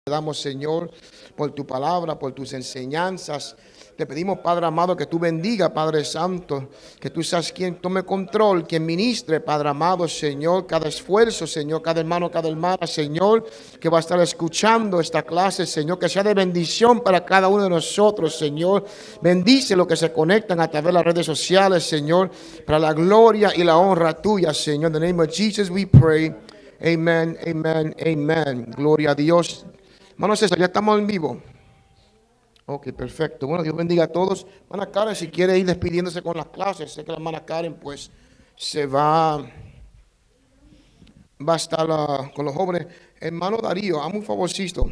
Te damos, Señor, por tu palabra, por tus enseñanzas. Te pedimos, Padre amado, que tú bendiga, Padre Santo, que tú seas quien tome control, quien ministre, Padre amado, Señor, cada esfuerzo, Señor, cada hermano, cada hermana, Señor, que va a estar escuchando esta clase, Señor, que sea de bendición para cada uno de nosotros, Señor. Bendice los que se conectan a través de las redes sociales, Señor, para la gloria y la honra tuya, Señor. In the name of Jesus we pray. Amen, amen, amen. Gloria a Dios. Hermano César, ya estamos en vivo. Ok, perfecto. Bueno, Dios bendiga a todos. Hermana Karen, si quiere ir despidiéndose con las clases, sé que la hermana Karen pues va a estar con los jóvenes. Hermano Darío, hazme un favorcito.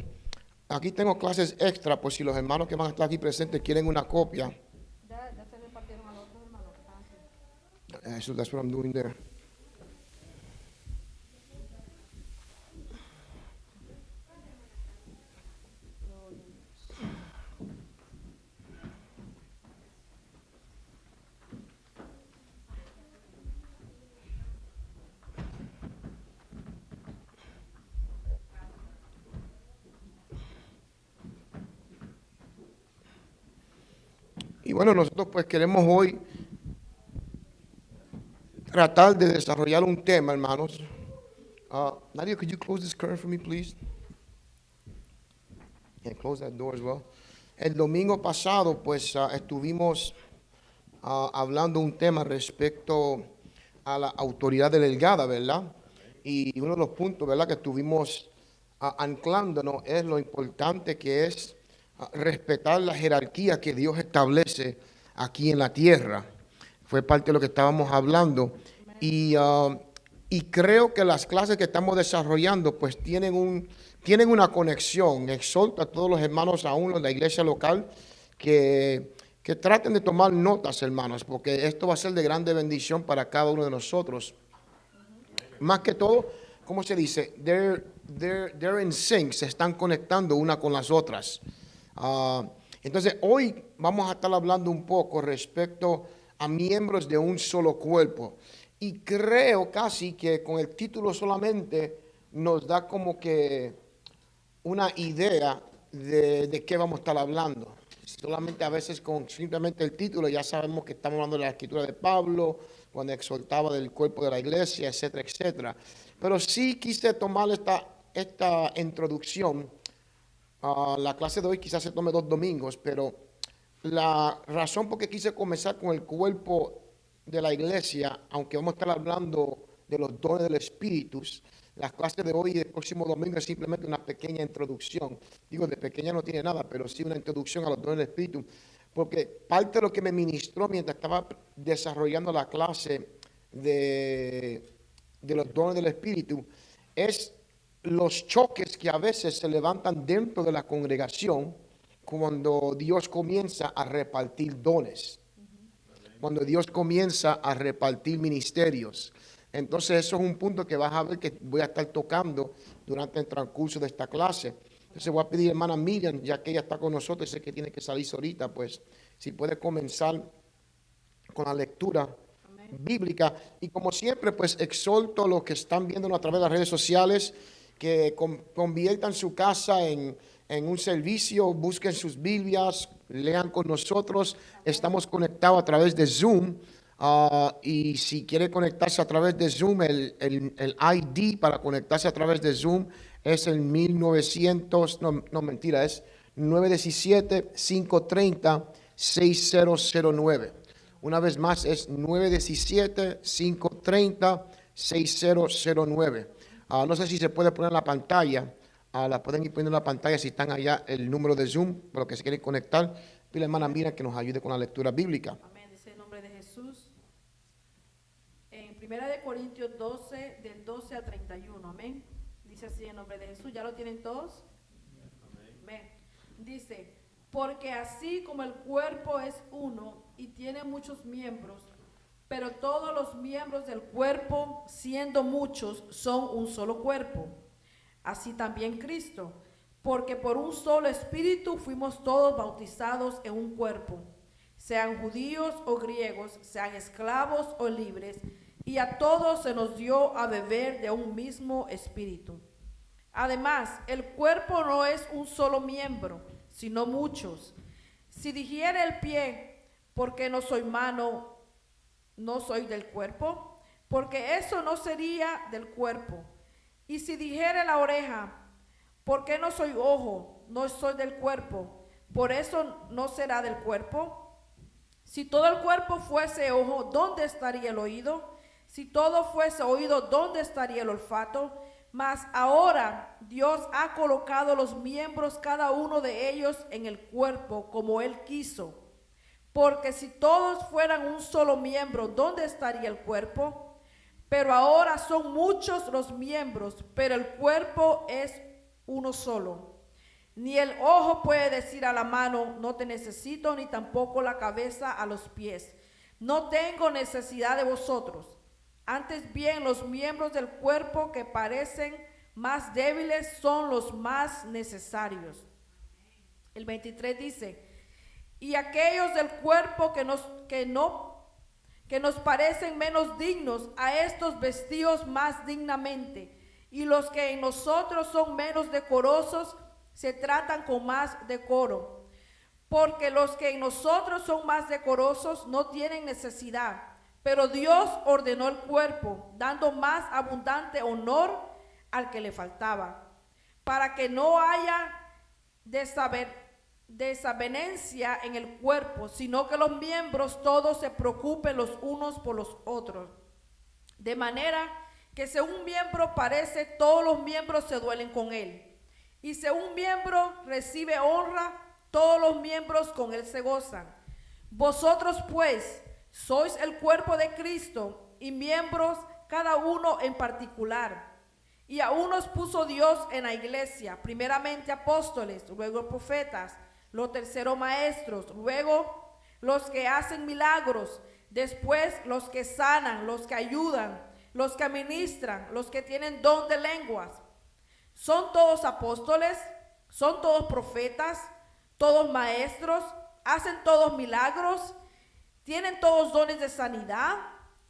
Aquí tengo clases extra, pues si los hermanos que van a estar aquí presentes quieren una copia. Ya se repartieron a los otros hermanos que están aquí. So that's what I'm doing there. Y bueno, nosotros pues queremos hoy tratar de desarrollar un tema, hermanos. Nadia, could you close this curtain for me, please? And close that door as well. El domingo pasado, pues estuvimos hablando un tema respecto a la autoridad delegada, ¿verdad? Y uno de los puntos, ¿verdad?, que estuvimos anclándonos es lo importante que es respetar la jerarquía que Dios establece aquí en la tierra. Fue parte de lo que estábamos hablando. Y, y creo que las clases que estamos desarrollando, pues tienen una conexión. Exhorto a todos los hermanos, aún los de la iglesia local, que traten de tomar notas, hermanos, porque esto va a ser de grande bendición para cada uno de nosotros. Más que todo, ¿cómo se dice? They're in sync, se están conectando una con las otras. Entonces, hoy vamos a estar hablando un poco respecto a miembros de un solo cuerpo. Y creo casi que con el título solamente nos da como que una idea de qué vamos a estar hablando. Solamente a veces con simplemente el título ya sabemos que estamos hablando de la escritura de Pablo, cuando exhortaba del cuerpo de la iglesia, etcétera, etcétera. Pero sí quise tomar esta introducción. La clase de hoy quizás se tome 2 domingos, pero la razón por qué quise comenzar con el cuerpo de la iglesia, aunque vamos a estar hablando de los dones del Espíritu, las clases de hoy y del próximo domingo es simplemente una pequeña introducción. Digo, de pequeña no tiene nada, pero sí una introducción a los dones del Espíritu. Porque parte de lo que me ministró mientras estaba desarrollando la clase de los dones del Espíritu es los choques que a veces se levantan dentro de la congregación cuando Dios comienza a repartir dones, cuando Dios comienza a repartir ministerios. Entonces eso es un punto que vas a ver que voy a estar tocando durante el transcurso de esta clase. Entonces voy a pedir a hermana Miriam, ya que ella está con nosotros, sé que tiene que salirse ahorita, pues si puede comenzar con la lectura bíblica. Y como siempre, pues exhorto a los que están viéndonos a través de las redes sociales que conviertan su casa en un servicio, busquen sus Biblias, lean con nosotros. Estamos conectados a través de Zoom. Y si quiere conectarse a través de Zoom, el ID para conectarse a través de Zoom es el 1900, no mentira, es 917-530-6009. Una vez más es 917-530-6009. No sé si se puede poner en la pantalla. La pueden ir poniendo en la pantalla si están allá el número de Zoom, para los que se quieren conectar. Pide a la hermana Mira que nos ayude con la lectura bíblica. Amén, dice el nombre de Jesús. En 1 Corintios 12, del 12 al 31, amén. Dice así en nombre de Jesús, ¿ya lo tienen todos? Amén. Dice, porque así como el cuerpo es uno y tiene muchos miembros, pero todos los miembros del cuerpo, siendo muchos, son un solo cuerpo. Así también Cristo, porque por un solo espíritu fuimos todos bautizados en un cuerpo, sean judíos o griegos, sean esclavos o libres, y a todos se nos dio a beber de un mismo espíritu. Además, el cuerpo no es un solo miembro, sino muchos. Si dijere el pie, porque no soy mano, no soy del cuerpo, porque eso no sería del cuerpo. Y si dijere la oreja, porque no soy ojo, no soy del cuerpo, por eso no será del cuerpo. Si todo el cuerpo fuese ojo, ¿dónde estaría el oído? Si todo fuese oído, ¿dónde estaría el olfato? Mas ahora Dios ha colocado los miembros, cada uno de ellos, en el cuerpo, como Él quiso. Porque si todos fueran un solo miembro, ¿dónde estaría el cuerpo? Pero ahora son muchos los miembros, pero el cuerpo es uno solo. Ni el ojo puede decir a la mano, no te necesito, ni tampoco la cabeza a los pies, no tengo necesidad de vosotros. Antes bien, los miembros del cuerpo que parecen más débiles son los más necesarios. El 23 dice, y aquellos del cuerpo que nos parecen menos dignos, a estos vestidos más dignamente, y los que en nosotros son menos decorosos, se tratan con más decoro. Porque los que en nosotros son más decorosos no tienen necesidad, pero Dios ordenó el cuerpo, dando más abundante honor al que le faltaba, para que no haya desavenencia en el cuerpo, sino que los miembros todos se preocupen los unos por los otros. De manera que si un miembro parece, todos los miembros se duelen con él. Y si un miembro recibe honra, todos los miembros con él se gozan. Vosotros pues sois el cuerpo de Cristo y miembros cada uno en particular. Y a unos puso Dios en la iglesia, primeramente apóstoles, luego profetas, los terceros maestros, luego los que hacen milagros, después los que sanan, los que ayudan, los que administran, los que tienen don de lenguas. ¿Son todos apóstoles? ¿Son todos profetas? ¿Todos maestros? ¿Hacen todos milagros? ¿Tienen todos dones de sanidad?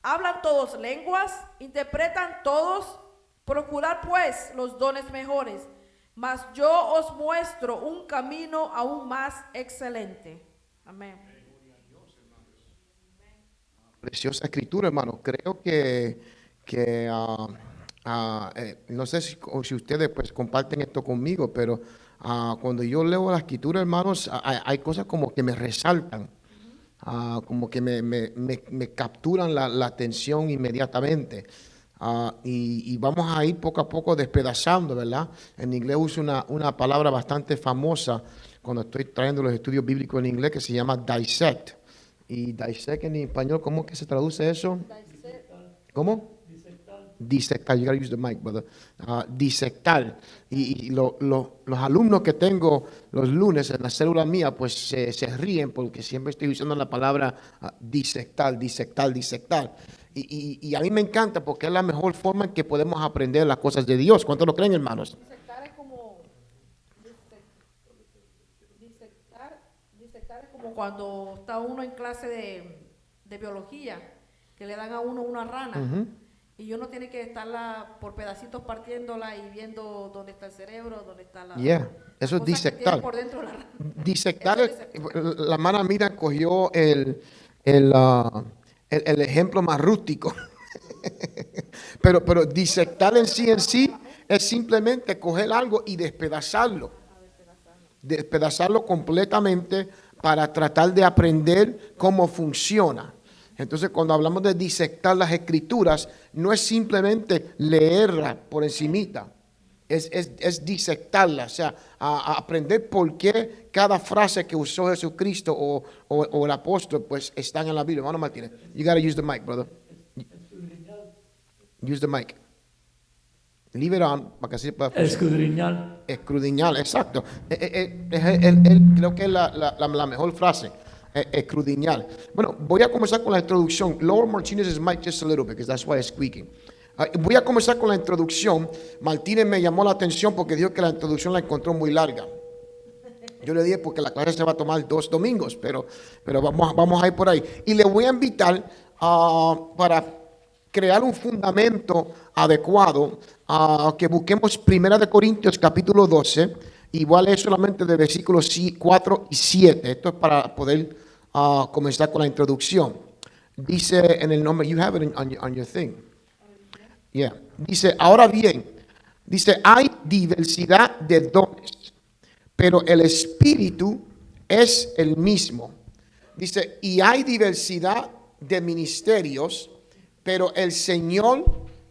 ¿Hablan todos lenguas? ¿Interpretan todos? Procurad pues los dones mejores, mas yo os muestro un camino aún más excelente. Amén. Preciosa escritura, hermano. Creo que no sé si ustedes pues comparten esto conmigo, pero cuando yo leo la escritura, hermanos, hay cosas como que me resaltan. Como que me capturan la atención inmediatamente. Y vamos a ir poco a poco despedazando, ¿verdad? En inglés uso una palabra bastante famosa cuando estoy trayendo los estudios bíblicos en inglés que se llama dissect. Y dissect en español, ¿cómo que se traduce eso? ¿Cómo? Disectar, you gotta use the mic, brother. Disectar. Y los alumnos que tengo los lunes en la célula mía, pues se ríen porque siempre estoy usando la palabra disectar. Y a mí me encanta porque es la mejor forma en que podemos aprender las cosas de Dios. ¿Cuántos lo creen, hermanos? Disectar es como cuando está uno en clase de biología, que le dan a uno una rana. Y uno tiene que estarla por pedacitos partiéndola y viendo dónde está el cerebro, dónde está la... Eso es disectar. Por dentro de la rana. Disectar, la hermana Mira cogió el ejemplo más rústico. pero disectar en sí es simplemente coger algo y despedazarlo. Despedazarlo completamente para tratar de aprender cómo funciona. Entonces, cuando hablamos de disectar las escrituras, no es simplemente leerlas por encimita, es disectarlas, o sea, a aprender por qué cada frase que usó Jesucristo o el apóstol, pues están en la Biblia. Hermano Martínez, you gotta use the mic, brother. Use the mic. Leave it on, para que así pueda funcionar. Escudriñar, exacto. Creo que es la mejor frase. Escudriñar. Bueno, voy a comenzar con la introducción. Lower Martinez's mic just a little bit, because that's why it's squeaking. Voy a comenzar con la introducción. Martínez me llamó la atención porque dijo que la introducción la encontró muy larga. Yo le dije porque la clase se va a tomar 2 domingos, pero vamos a ir por ahí. Y le voy a invitar para crear un fundamento adecuado, que busquemos 1 Corintios capítulo 12, igual es solamente de versículos 4 y 7. Esto es para poder comenzar con la introducción. Dice en el nombre, you have it on your thing. Yeah. Dice, ahora bien, dice, hay diversidad de dones, pero el Espíritu es el mismo. Dice, y hay diversidad de ministerios, pero el Señor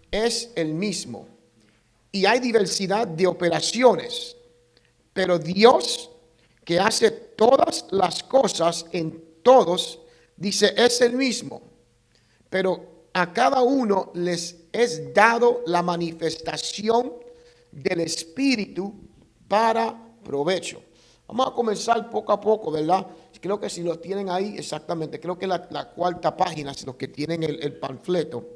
es el mismo. Y hay diversidad de operaciones, pero Dios que hace todas las cosas en todos, dice, es el mismo. Pero a cada uno les es dado la manifestación del Espíritu para provecho. Vamos a comenzar poco a poco, ¿verdad? Creo que si lo tienen ahí, exactamente, creo que la cuarta página, si los que tienen el panfleto.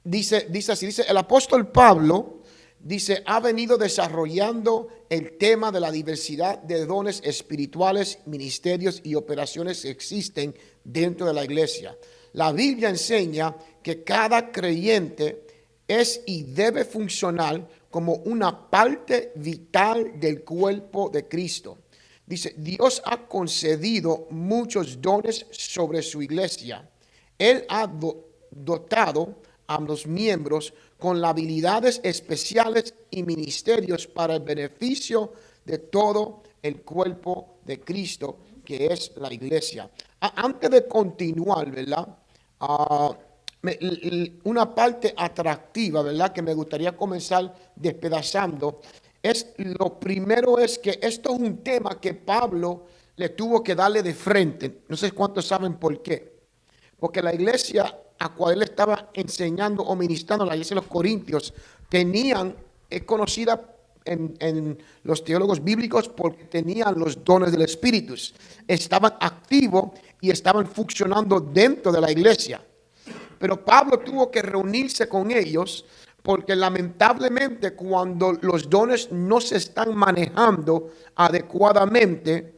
Dice así, dice, el apóstol Pablo, dice, ha venido desarrollando el tema de la diversidad de dones espirituales, ministerios y operaciones que existen dentro de la iglesia. La Biblia enseña que cada creyente es y debe funcionar como una parte vital del cuerpo de Cristo. Dice, Dios ha concedido muchos dones sobre su iglesia. Él ha dotado a los miembros con las habilidades especiales y ministerios para el beneficio de todo el cuerpo de Cristo, que es la iglesia. Antes de continuar, ¿verdad? Una parte atractiva, ¿verdad? Que me gustaría comenzar despedazando. Lo primero es que esto es un tema que Pablo le tuvo que darle de frente. No sé cuántos saben por qué. Porque la iglesia a cual él estaba enseñando o ministrando, la iglesia de los Corintios, es conocida en los teólogos bíblicos porque tenían los dones del Espíritu. Estaban activos y estaban funcionando dentro de la iglesia. Pero Pablo tuvo que reunirse con ellos porque lamentablemente cuando los dones no se están manejando adecuadamente,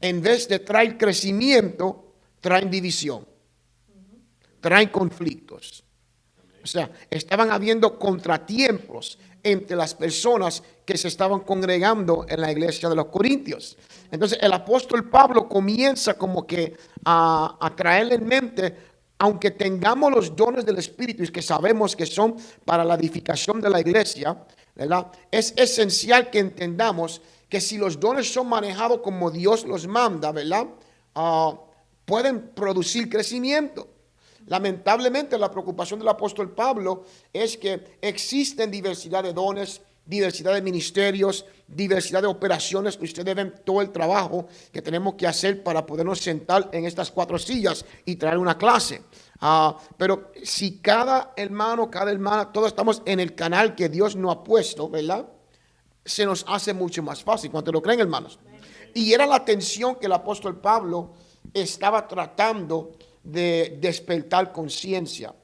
en vez de traer crecimiento, traen división, traen conflictos. O sea, estaban habiendo contratiempos entre las personas que se estaban congregando en la iglesia de los Corintios. Entonces el apóstol Pablo comienza como que a traerle en mente, aunque tengamos los dones del Espíritu y que sabemos que son para la edificación de la iglesia, ¿verdad? Es esencial que entendamos que si los dones son manejados como Dios los manda, ¿verdad? Pueden producir crecimiento. Lamentablemente la preocupación del apóstol Pablo es que existen diversidad de dones, diversidad de ministerios, diversidad de operaciones. Ustedes ven todo el trabajo que tenemos que hacer para podernos sentar en estas 4 sillas y traer una clase. Pero si cada hermano, cada hermana, todos estamos en el canal que Dios nos ha puesto, ¿verdad? Se nos hace mucho más fácil. ¿Cuántos lo creen, hermanos? Y era la tensión que el apóstol Pablo estaba tratando de despertar conciencia.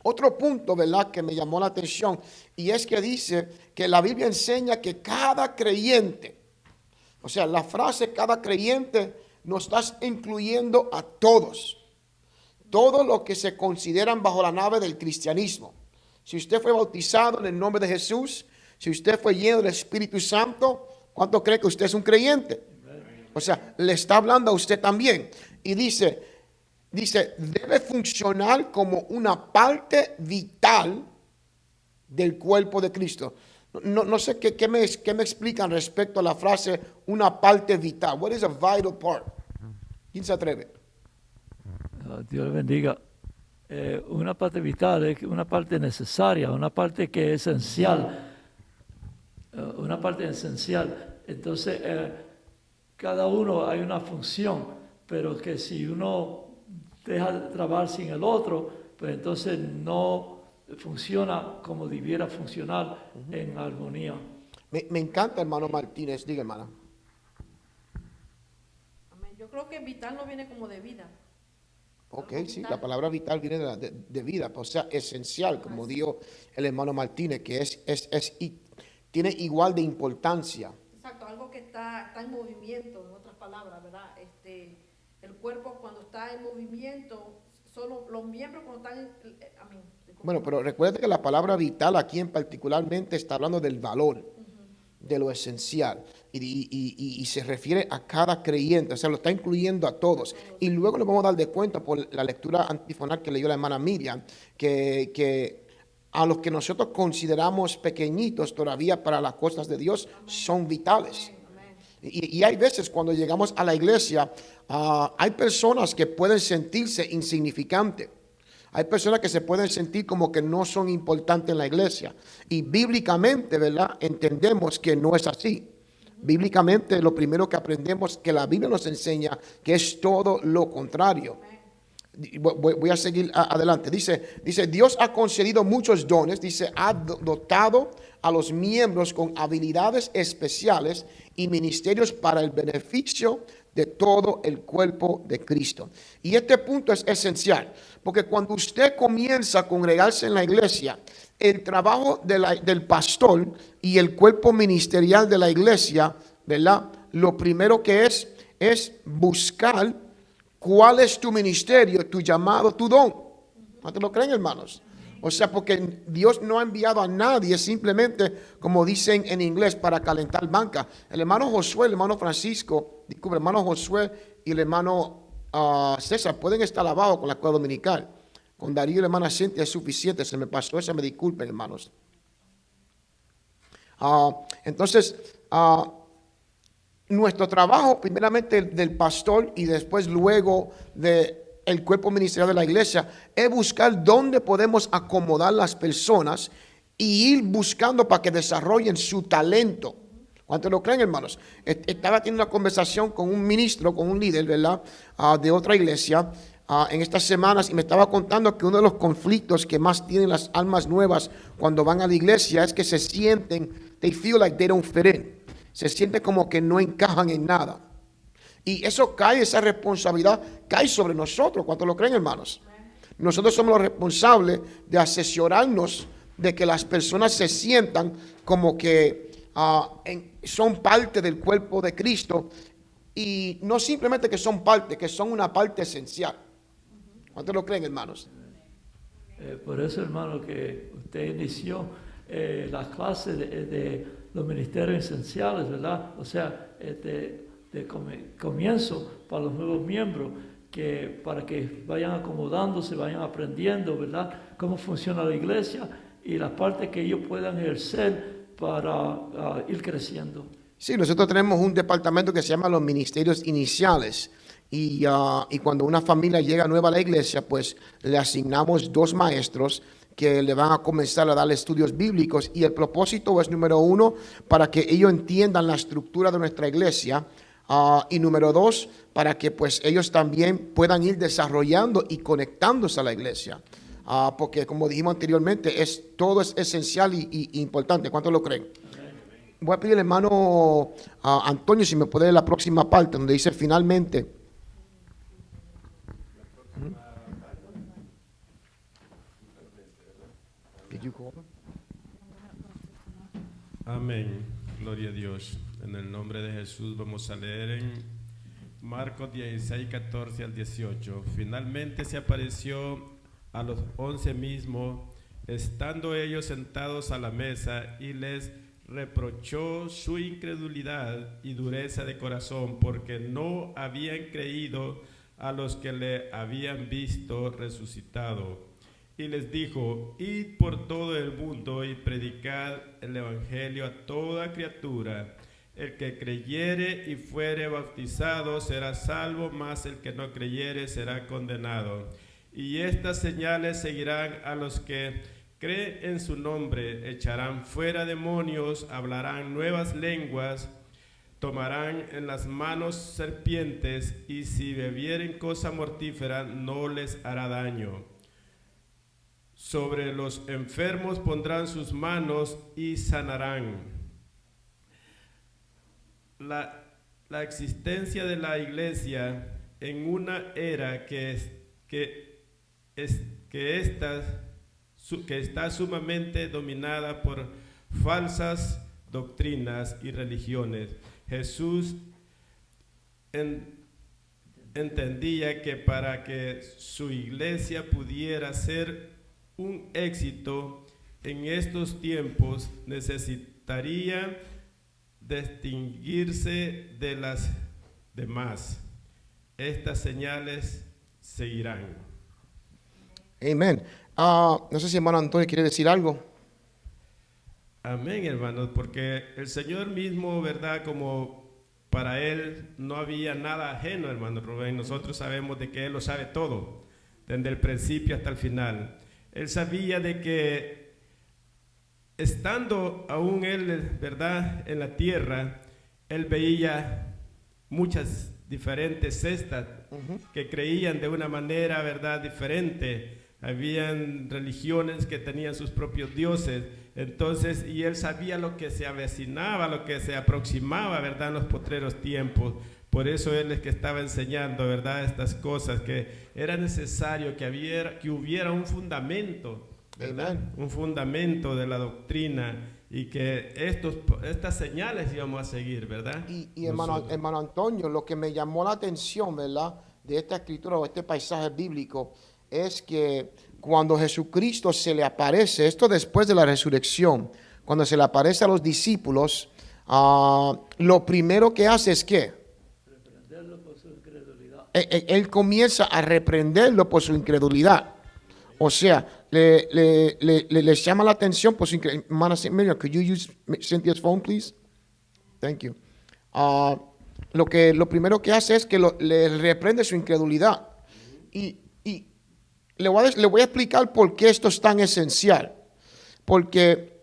Otro punto, ¿verdad?, que me llamó la atención, y es que dice que la Biblia enseña que cada creyente, o sea, la frase cada creyente nos está incluyendo a todos los que se consideran bajo la nave del cristianismo. Si usted fue bautizado en el nombre de Jesús, si usted fue lleno del Espíritu Santo, ¿cuánto cree que usted es un creyente? O sea, le está hablando a usted también. Y dice, debe funcionar como una parte vital del cuerpo de Cristo. No sé qué me explican respecto a la frase una parte vital. What is a vital part? ¿Quién se atreve? Dios le bendiga. Una parte vital es una parte necesaria, una parte que es esencial. Una parte esencial. Entonces, cada uno hay una función, pero que si uno deja de trabajar sin el otro, pues entonces no funciona como debiera funcionar en armonía. Me encanta, hermano Martínez. Diga, hermana. Amén. Yo creo que vital no viene como de vida. Ok, sí, la palabra vital viene de vida, o sea, esencial, como dijo el hermano Martínez, que tiene igual de importancia. Exacto, algo que está en movimiento, en otras palabras, ¿verdad? El cuerpo cuando está en movimiento Solo los miembros cuando están, amén. Bueno, pero recuerde que la palabra vital aquí en particularmente está hablando del valor, de lo esencial, y se refiere a cada creyente, o sea, lo está incluyendo a todos. Y luego nos vamos a dar de cuenta por la lectura antifonal que leyó la hermana Miriam, que a los que nosotros consideramos pequeñitos todavía para las cosas de Dios son vitales. Y hay veces cuando llegamos a la iglesia, hay personas que pueden sentirse insignificantes. Hay personas que se pueden sentir como que no son importantes en la iglesia. Y bíblicamente, ¿verdad? Entendemos que no es así. Bíblicamente, lo primero que aprendemos que la Biblia nos enseña que es todo lo contrario. Voy a seguir adelante. Dice, Dios ha concedido muchos dones. Dice, ha dotado a los miembros con habilidades especiales y ministerios para el beneficio de todo el cuerpo de Cristo. Y este punto es esencial, porque cuando usted comienza a congregarse en la iglesia, el trabajo del pastor y el cuerpo ministerial de la iglesia, ¿verdad? Lo primero que es buscar cuál es tu ministerio, tu llamado, tu don. ¿No te lo creen, hermanos? O sea, porque Dios no ha enviado a nadie simplemente, como dicen en inglés, para calentar banca. El hermano Josué, el hermano Francisco, disculpe, el hermano Josué y el hermano César pueden estar abajo con la escuela dominical. Con Darío y la hermana Cintia es suficiente. Se me pasó esa, me disculpen, hermanos. Entonces, nuestro trabajo, primeramente del pastor y después luego del cuerpo ministerial de la iglesia, es buscar dónde podemos acomodar las personas y ir buscando para que desarrollen su talento. ¿Cuántos lo creen, hermanos? Estaba teniendo una conversación con un ministro, con un líder, ¿verdad? De otra iglesia en estas semanas, y me estaba contando que uno de los conflictos que más tienen las almas nuevas cuando van a la iglesia es que se sienten, they feel like they don't fit in. Se sienten como que no encajan en nada. Y eso cae, esa responsabilidad cae sobre nosotros. ¿Cuántos lo creen, hermanos? Nosotros somos los responsables de asesorarnos de que las personas se sientan como que son parte del cuerpo de Cristo, y no simplemente que son parte, que son una parte esencial. ¿Cuántos lo creen, hermanos? Por eso, hermano, que usted inició las clases de los ministerios esenciales, ¿verdad? O sea, de comienzo para los nuevos miembros, para que vayan acomodándose, vayan aprendiendo, ¿verdad? Cómo funciona la iglesia y las partes que ellos puedan ejercer para ir creciendo. Sí, nosotros tenemos un departamento que se llama los ministerios iniciales. Y cuando una familia llega nueva a la iglesia, pues le asignamos 2 maestros que le van a comenzar a dar estudios bíblicos, y el propósito es, número 1, para que ellos entiendan la estructura de nuestra iglesia, y número 2, para que pues ellos también puedan ir desarrollando y conectándose a la iglesia, porque como dijimos anteriormente, todo es esencial y importante. ¿Cuántos lo creen? Voy a pedir al hermano Antonio si me puede leer la próxima parte donde dice finalmente. Amén, gloria a Dios. En el nombre de Jesús vamos a leer en Marcos 16, 14 al 18. Finalmente se apareció a los 11 mismos, estando ellos sentados a la mesa, y les reprochó su incredulidad y dureza de corazón, porque no habían creído a los que le habían visto resucitado. Y les dijo: id por todo el mundo y predicad el evangelio a toda criatura. El que creyere y fuere bautizado será salvo, mas el que no creyere será condenado. Y estas señales seguirán a los que creen en su nombre: echarán fuera demonios, hablarán nuevas lenguas, tomarán en las manos serpientes, y si bebieren cosa mortífera no les hará daño. Sobre los enfermos pondrán sus manos y sanarán. La existencia de la iglesia en una era que está sumamente dominada por falsas doctrinas y religiones. Jesús entendía que para que su iglesia pudiera ser un éxito en estos tiempos necesitaría distinguirse de las demás. Estas señales seguirán. Amén. No sé si hermano Antonio quiere decir algo. Amén, hermanos, porque el Señor mismo, ¿verdad? Como para Él no había nada ajeno, hermano Rubén. Nosotros sabemos de que Él lo sabe todo, desde el principio hasta el final. Él sabía de que estando aún Él, ¿verdad?, en la tierra, Él veía muchas diferentes cestas que creían de una manera, ¿verdad?, diferente. Habían religiones que tenían sus propios dioses. Entonces, y él sabía lo que se avecinaba, lo que se aproximaba, ¿verdad?, en los postreros tiempos. Por eso él es que estaba enseñando, ¿verdad?, estas cosas, que era necesario que hubiera un fundamento, ¿verdad? Un fundamento de la doctrina, y que estas señales íbamos a seguir, ¿verdad? Y hermano Antonio, lo que me llamó la atención, ¿verdad?, de esta escritura o este paisaje bíblico, es que cuando Jesucristo se le aparece, esto después de la resurrección, cuando se le aparece a los discípulos, lo primero que hace es ¿qué? Reprenderlo por su incredulidad. Él comienza a reprenderlo por su incredulidad. O sea, les llama la atención por su incredulidad. Hermana Miriam, could you use Cynthia's phone, please? Thank you. Lo primero que hace es que le reprende su incredulidad. Y le voy a explicar por qué esto es tan esencial. Porque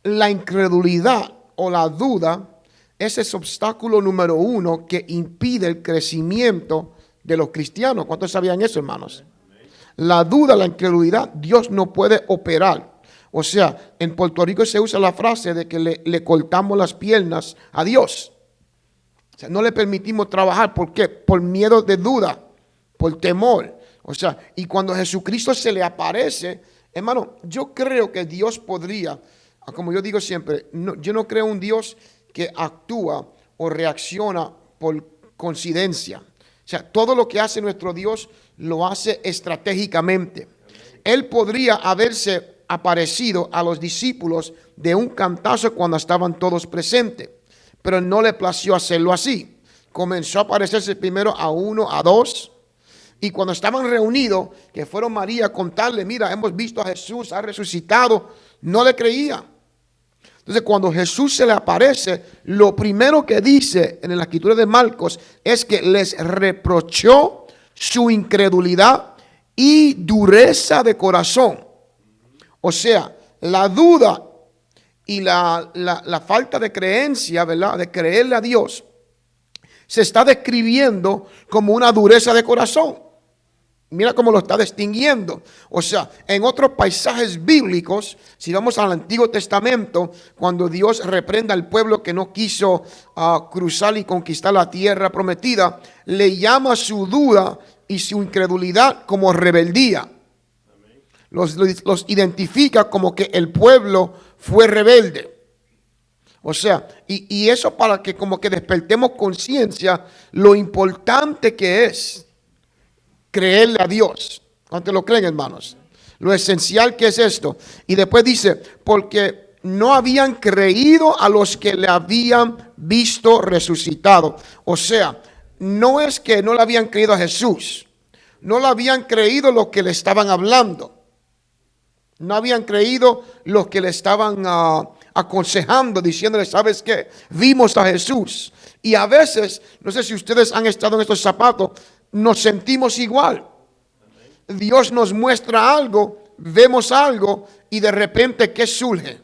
la incredulidad o la duda es ese obstáculo número uno que impide el crecimiento de los cristianos. ¿Cuántos sabían eso, hermanos? La duda, la incredulidad, Dios no puede operar. O sea, en Puerto Rico se usa la frase de que le cortamos las piernas a Dios. O sea, no le permitimos trabajar. ¿Por qué? Por miedo de duda, por temor. O sea, y cuando Jesucristo se le aparece, hermano, yo creo que Dios podría, como yo digo siempre, yo no creo un Dios que actúa o reacciona por coincidencia. O sea, todo lo que hace nuestro Dios lo hace estratégicamente. Él podría haberse aparecido a los discípulos de un cantazo cuando estaban todos presentes, pero no le plació hacerlo así. Comenzó a aparecerse primero a uno, a dos. Y cuando estaban reunidos, que fueron María a contarle, mira, hemos visto a Jesús, ha resucitado, no le creía. Entonces, cuando Jesús se le aparece, lo primero que dice en la escritura de Marcos es que les reprochó su incredulidad y dureza de corazón. O sea, la duda y la falta de creencia, ¿verdad?, de creerle a Dios, se está describiendo como una dureza de corazón. Mira cómo lo está distinguiendo. O sea, en otros paisajes bíblicos, si vamos al Antiguo Testamento, cuando Dios reprende al pueblo que no quiso cruzar y conquistar la tierra prometida, le llama su duda y su incredulidad como rebeldía. Los identifica como que el pueblo fue rebelde. O sea, y eso para que como que despertemos conciencia lo importante que es creerle a Dios. ¿Cuántos lo creen, hermanos? Lo esencial que es esto. Y después dice, porque no habían creído a los que le habían visto resucitado. O sea, no es que no le habían creído a Jesús. No le habían creído los que le estaban hablando. No habían creído los que le estaban aconsejando, diciéndole, ¿sabes qué? Vimos a Jesús. Y a veces, no sé si ustedes han estado en estos zapatos, nos sentimos igual. Dios nos muestra algo, vemos algo y de repente, ¿qué surge?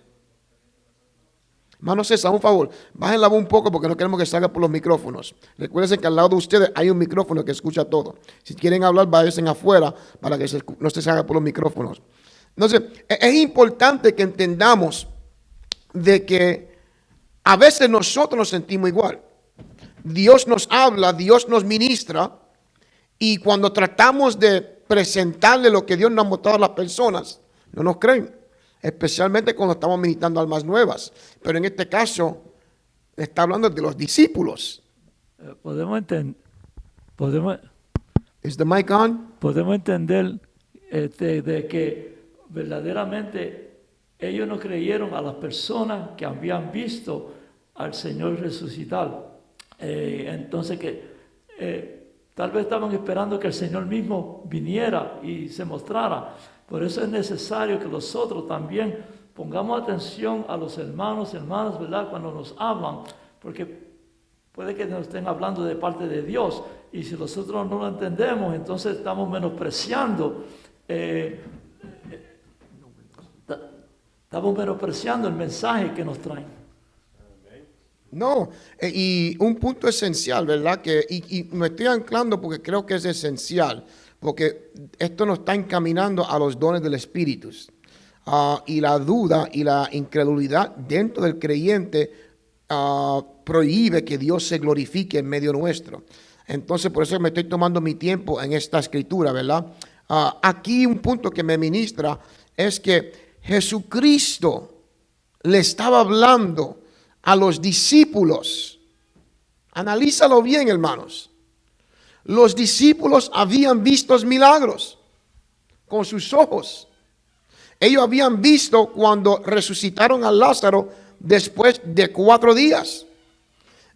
Hermano César, un favor, bajen la voz un poco porque no queremos que salga por los micrófonos. Recuerden que al lado de ustedes hay un micrófono que escucha todo. Si quieren hablar, váyanse afuera para que no se salga por los micrófonos. Entonces, es importante que entendamos de que a veces nosotros nos sentimos igual. Dios nos habla, Dios nos ministra, y cuando tratamos de presentarle lo que Dios nos ha mostrado a las personas, no nos creen, especialmente cuando estamos ministrando almas nuevas. Pero en este caso, está hablando de los discípulos. Podemos Is the mic on? Podemos entender de que verdaderamente ellos no creyeron a las personas que habían visto al Señor resucitar. Entonces tal vez estaban esperando que el Señor mismo viniera y se mostrara. Por eso es necesario que nosotros también pongamos atención a los hermanos y hermanas, ¿verdad? Cuando nos hablan, porque puede que nos estén hablando de parte de Dios, y si nosotros no lo entendemos, entonces estamos menospreciando, estamos menospreciando el mensaje que nos traen. No, y un punto esencial, ¿verdad? Y me estoy anclando porque creo que es esencial, porque esto nos está encaminando a los dones del Espíritu. Y la duda y la incredulidad dentro del creyente prohíbe que Dios se glorifique en medio nuestro. Entonces, por eso me estoy tomando mi tiempo en esta escritura, ¿verdad? Aquí un punto que me ministra es que Jesucristo le estaba hablando a los discípulos. Analízalo bien, hermanos. Los discípulos habían visto milagros con sus ojos. Ellos habían visto cuando resucitaron a Lázaro después de 4 días.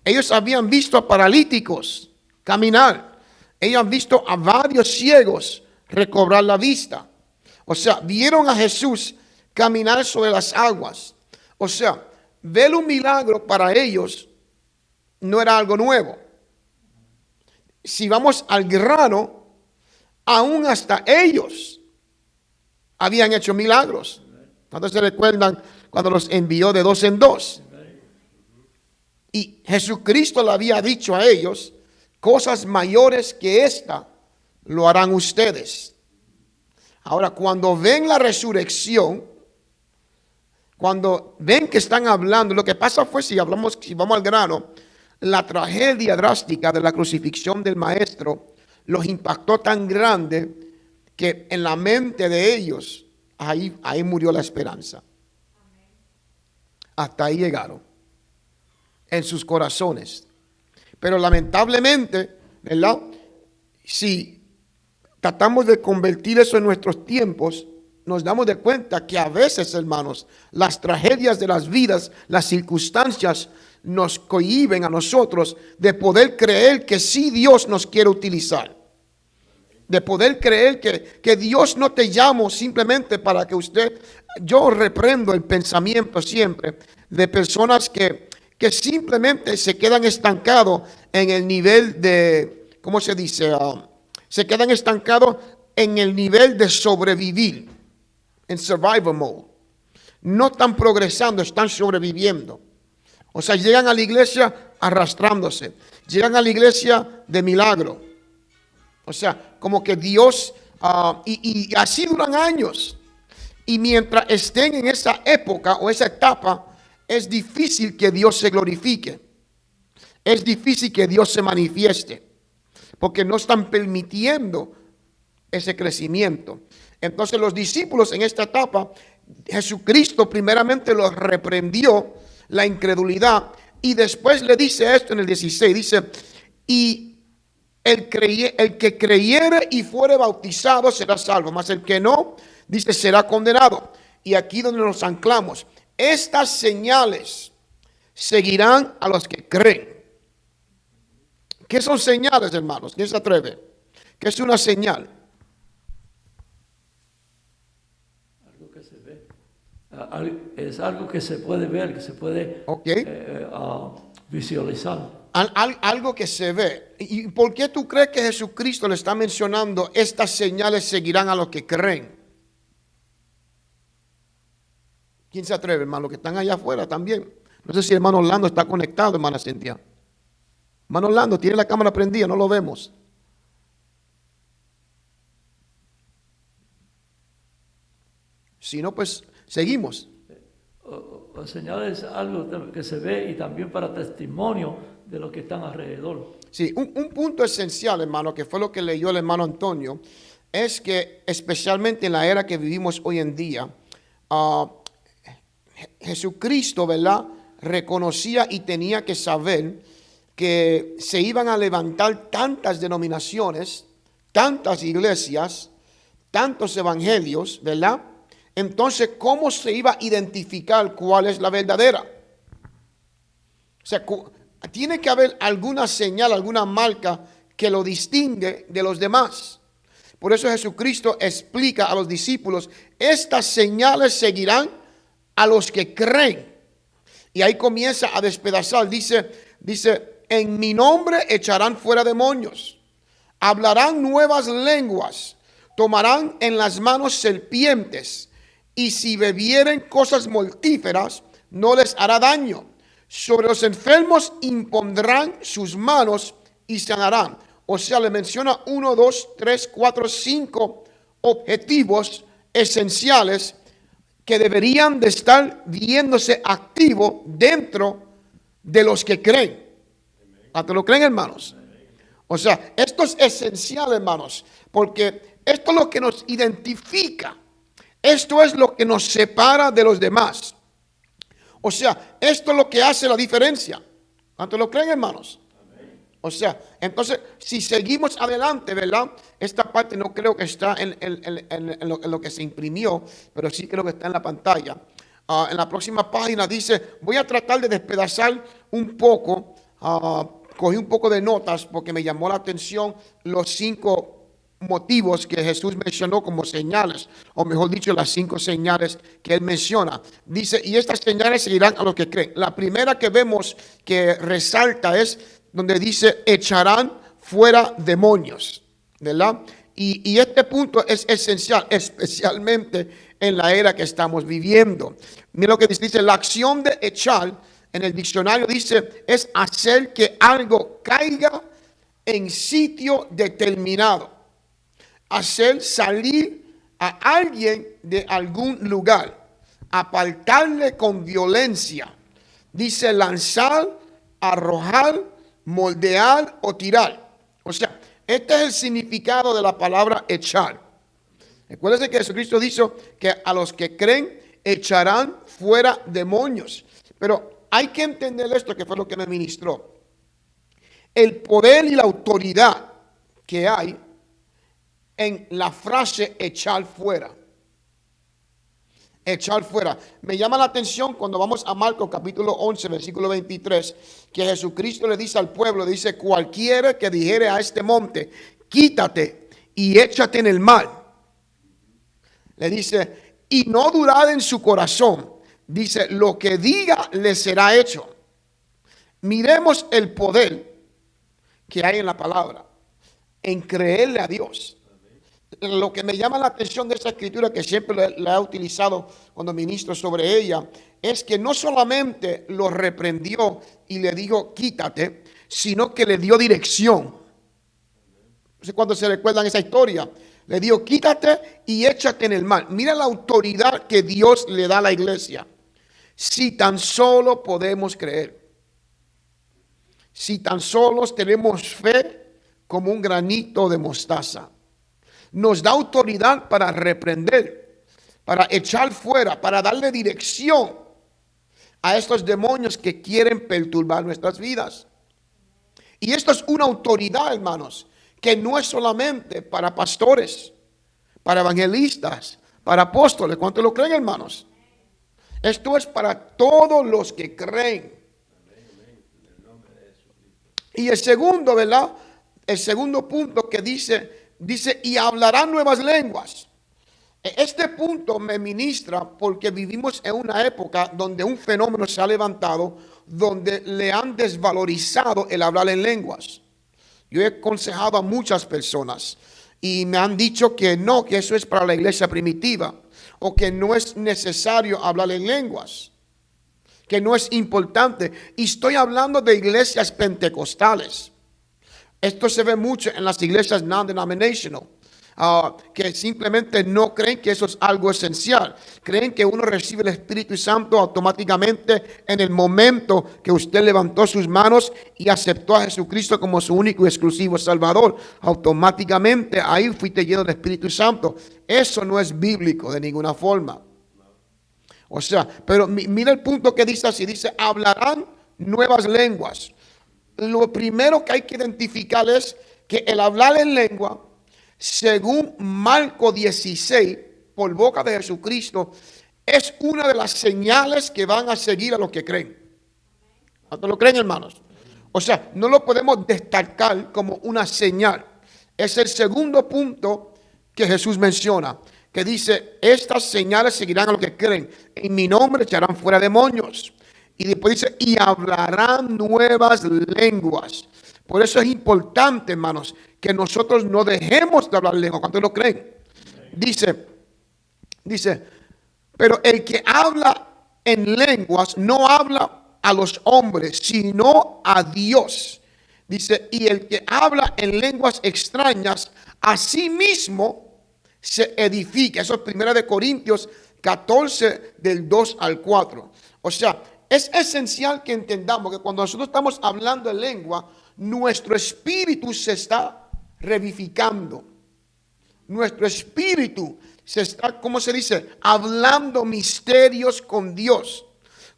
Ellos habían visto a paralíticos caminar. Ellos han visto a varios ciegos recobrar la vista. O sea, vieron a Jesús caminar sobre las aguas. O sea, ver un milagro para ellos no era algo nuevo. Si vamos al grano, aún hasta ellos habían hecho milagros. ¿Cuántos se recuerdan cuando los envió de 2 en 2? Y Jesucristo le había dicho a ellos, cosas mayores que esta lo harán ustedes. Ahora, cuando ven la resurrección, cuando ven que están hablando, lo que pasa fue, si vamos al grano, la tragedia drástica de la crucifixión del Maestro los impactó tan grande que en la mente de ellos, ahí murió la esperanza. Hasta ahí llegaron, en sus corazones. Pero lamentablemente, ¿verdad? Si tratamos de convertir eso en nuestros tiempos, nos damos de cuenta que a veces, hermanos, las tragedias de las vidas, las circunstancias, nos cohíben a nosotros de poder creer que sí Dios nos quiere utilizar. De poder creer que Dios no te llamó simplemente para que usted... Yo reprendo el pensamiento siempre de personas que simplemente se quedan estancados en el nivel de... ¿Cómo se dice? Se quedan estancados en el nivel de sobrevivir. En survival mode. No están progresando, están sobreviviendo. O sea, llegan a la iglesia arrastrándose. Llegan a la iglesia de milagro. O sea, como que Dios, y así duran años. Y mientras estén en esa época o esa etapa, es difícil que Dios se glorifique. Es difícil que Dios se manifieste. Porque no están permitiendo ese crecimiento. Entonces los discípulos en esta etapa, Jesucristo primeramente los reprendió la incredulidad. Y después le dice esto en el 16, dice, y el que creyere y fuere bautizado será salvo, mas el que no, dice, será condenado. Y aquí donde nos anclamos, estas señales seguirán a los que creen. ¿Qué son señales, hermanos? ¿Quién se atreve? ¿Qué es una señal? Algo que se ve. Es algo que se puede ver, que se puede visualizar. Algo que se ve. ¿Y por qué tú crees que Jesucristo le está mencionando estas señales seguirán a los que creen? ¿Quién se atreve, hermano? Que están allá afuera también. No sé si el hermano Orlando está conectado, hermana Cintia. Hermano Orlando, tiene la cámara prendida, no lo vemos. Si no, pues seguimos. Señales es algo que se ve y también para testimonio de los que están alrededor. Sí, un punto esencial, hermano, que fue lo que leyó el hermano Antonio, es que especialmente en la era que vivimos hoy en día, Jesucristo, ¿verdad?, reconocía y tenía que saber que se iban a levantar tantas denominaciones, tantas iglesias, tantos evangelios, ¿verdad? Entonces, ¿cómo se iba a identificar cuál es la verdadera? O sea, tiene que haber alguna señal, alguna marca que lo distingue de los demás. Por eso Jesucristo explica a los discípulos, estas señales seguirán a los que creen. Y ahí comienza a despedazar, dice, en mi nombre echarán fuera demonios, hablarán nuevas lenguas, tomarán en las manos serpientes, y si bebieren cosas mortíferas, no les hará daño. Sobre los enfermos impondrán sus manos y sanarán. O sea, le menciona 1, 2, 3, 4, 5 objetivos esenciales que deberían de estar viéndose activo dentro de los que creen. ¿Hasta lo creen, hermanos? O sea, esto es esencial, hermanos, porque esto es lo que nos identifica. Esto es lo que nos separa de los demás. O sea, esto es lo que hace la diferencia. ¿Cuántos lo creen, hermanos? O sea, entonces, si seguimos adelante, ¿verdad? Esta parte no creo que está en lo que se imprimió, pero sí creo que está en la pantalla. En la próxima página dice, voy a tratar de despedazar un poco, cogí un poco de notas porque me llamó la atención los 5 motivos que Jesús mencionó como señales, o mejor dicho, las 5 señales que él menciona. Dice, y estas señales seguirán a los que creen. La primera que vemos que resalta es donde dice, echarán fuera demonios, ¿verdad? Y este punto es esencial, especialmente en la era que estamos viviendo. Mira lo que dice, la acción de echar, en el diccionario dice, es hacer que algo caiga en sitio determinado. Hacer salir a alguien de algún lugar, apartarle con violencia. Dice lanzar, arrojar, moldear o tirar. O sea, este es el significado de la palabra echar. Recuérdense que Jesucristo dijo que a los que creen echarán fuera demonios. Pero hay que entender esto, que fue lo que me ministró. El poder y la autoridad que hay en la frase echar fuera. Echar fuera. Me llama la atención cuando vamos a Marcos capítulo 11, versículo 23, que Jesucristo le dice al pueblo, dice, cualquiera que dijere a este monte, quítate y échate en el mar. Le dice, y no dudad en su corazón. Dice, lo que diga le será hecho. Miremos el poder que hay en la palabra, en creerle a Dios. Lo que me llama la atención de esta escritura, que siempre la he utilizado cuando ministro sobre ella, es que no solamente lo reprendió y le dijo quítate, sino que le dio dirección. No sé cuándo se recuerdan esa historia. Le dijo quítate y échate en el mar. Mira la autoridad que Dios le da a la iglesia. Si tan solo podemos creer, si tan solo tenemos fe como un granito de mostaza, nos da autoridad para reprender, para echar fuera, para darle dirección a estos demonios que quieren perturbar nuestras vidas. Y esto es una autoridad, hermanos, que no es solamente para pastores, para evangelistas, para apóstoles. ¿Cuántos lo creen, hermanos? Esto es para todos los que creen. Y el segundo, ¿verdad? El segundo punto que dice, y hablarán nuevas lenguas. Este punto me ministra porque vivimos en una época donde un fenómeno se ha levantado, donde le han desvalorizado el hablar en lenguas. Yo he aconsejado a muchas personas y me han dicho que no, que eso es para la iglesia primitiva, o que no es necesario hablar en lenguas, que no es importante. Y estoy hablando de iglesias pentecostales. Esto se ve mucho en las iglesias non-denominational, que simplemente no creen que eso es algo esencial. Creen que uno recibe el Espíritu Santo automáticamente en el momento que usted levantó sus manos y aceptó a Jesucristo como su único y exclusivo Salvador. Automáticamente ahí fuiste lleno del Espíritu Santo. Eso no es bíblico de ninguna forma. O sea, pero mira el punto que dice así, dice, hablarán nuevas lenguas. Lo primero que hay que identificar es que el hablar en lengua según Marcos 16, por boca de Jesucristo, es una de las señales que van a seguir a los que creen. ¿Cuántos lo creen, hermanos? O sea, no lo podemos destacar como una señal. Es el segundo punto que Jesús menciona, que dice, estas señales seguirán a los que creen. En mi nombre echarán fuera demonios. Y después dice, y hablarán nuevas lenguas. Por eso es importante, hermanos, que nosotros no dejemos de hablar lenguas. ¿Cuántos lo creen? Dice, pero el que habla en lenguas no habla a los hombres, sino a Dios. Dice, y el que habla en lenguas extrañas, a sí mismo se edifica. Eso es 1 Corintios 14, del 2 al 4. O sea, es esencial que entendamos que cuando nosotros estamos hablando en lengua, nuestro espíritu se está revivificando. Nuestro espíritu se está, ¿cómo se dice? Hablando misterios con Dios.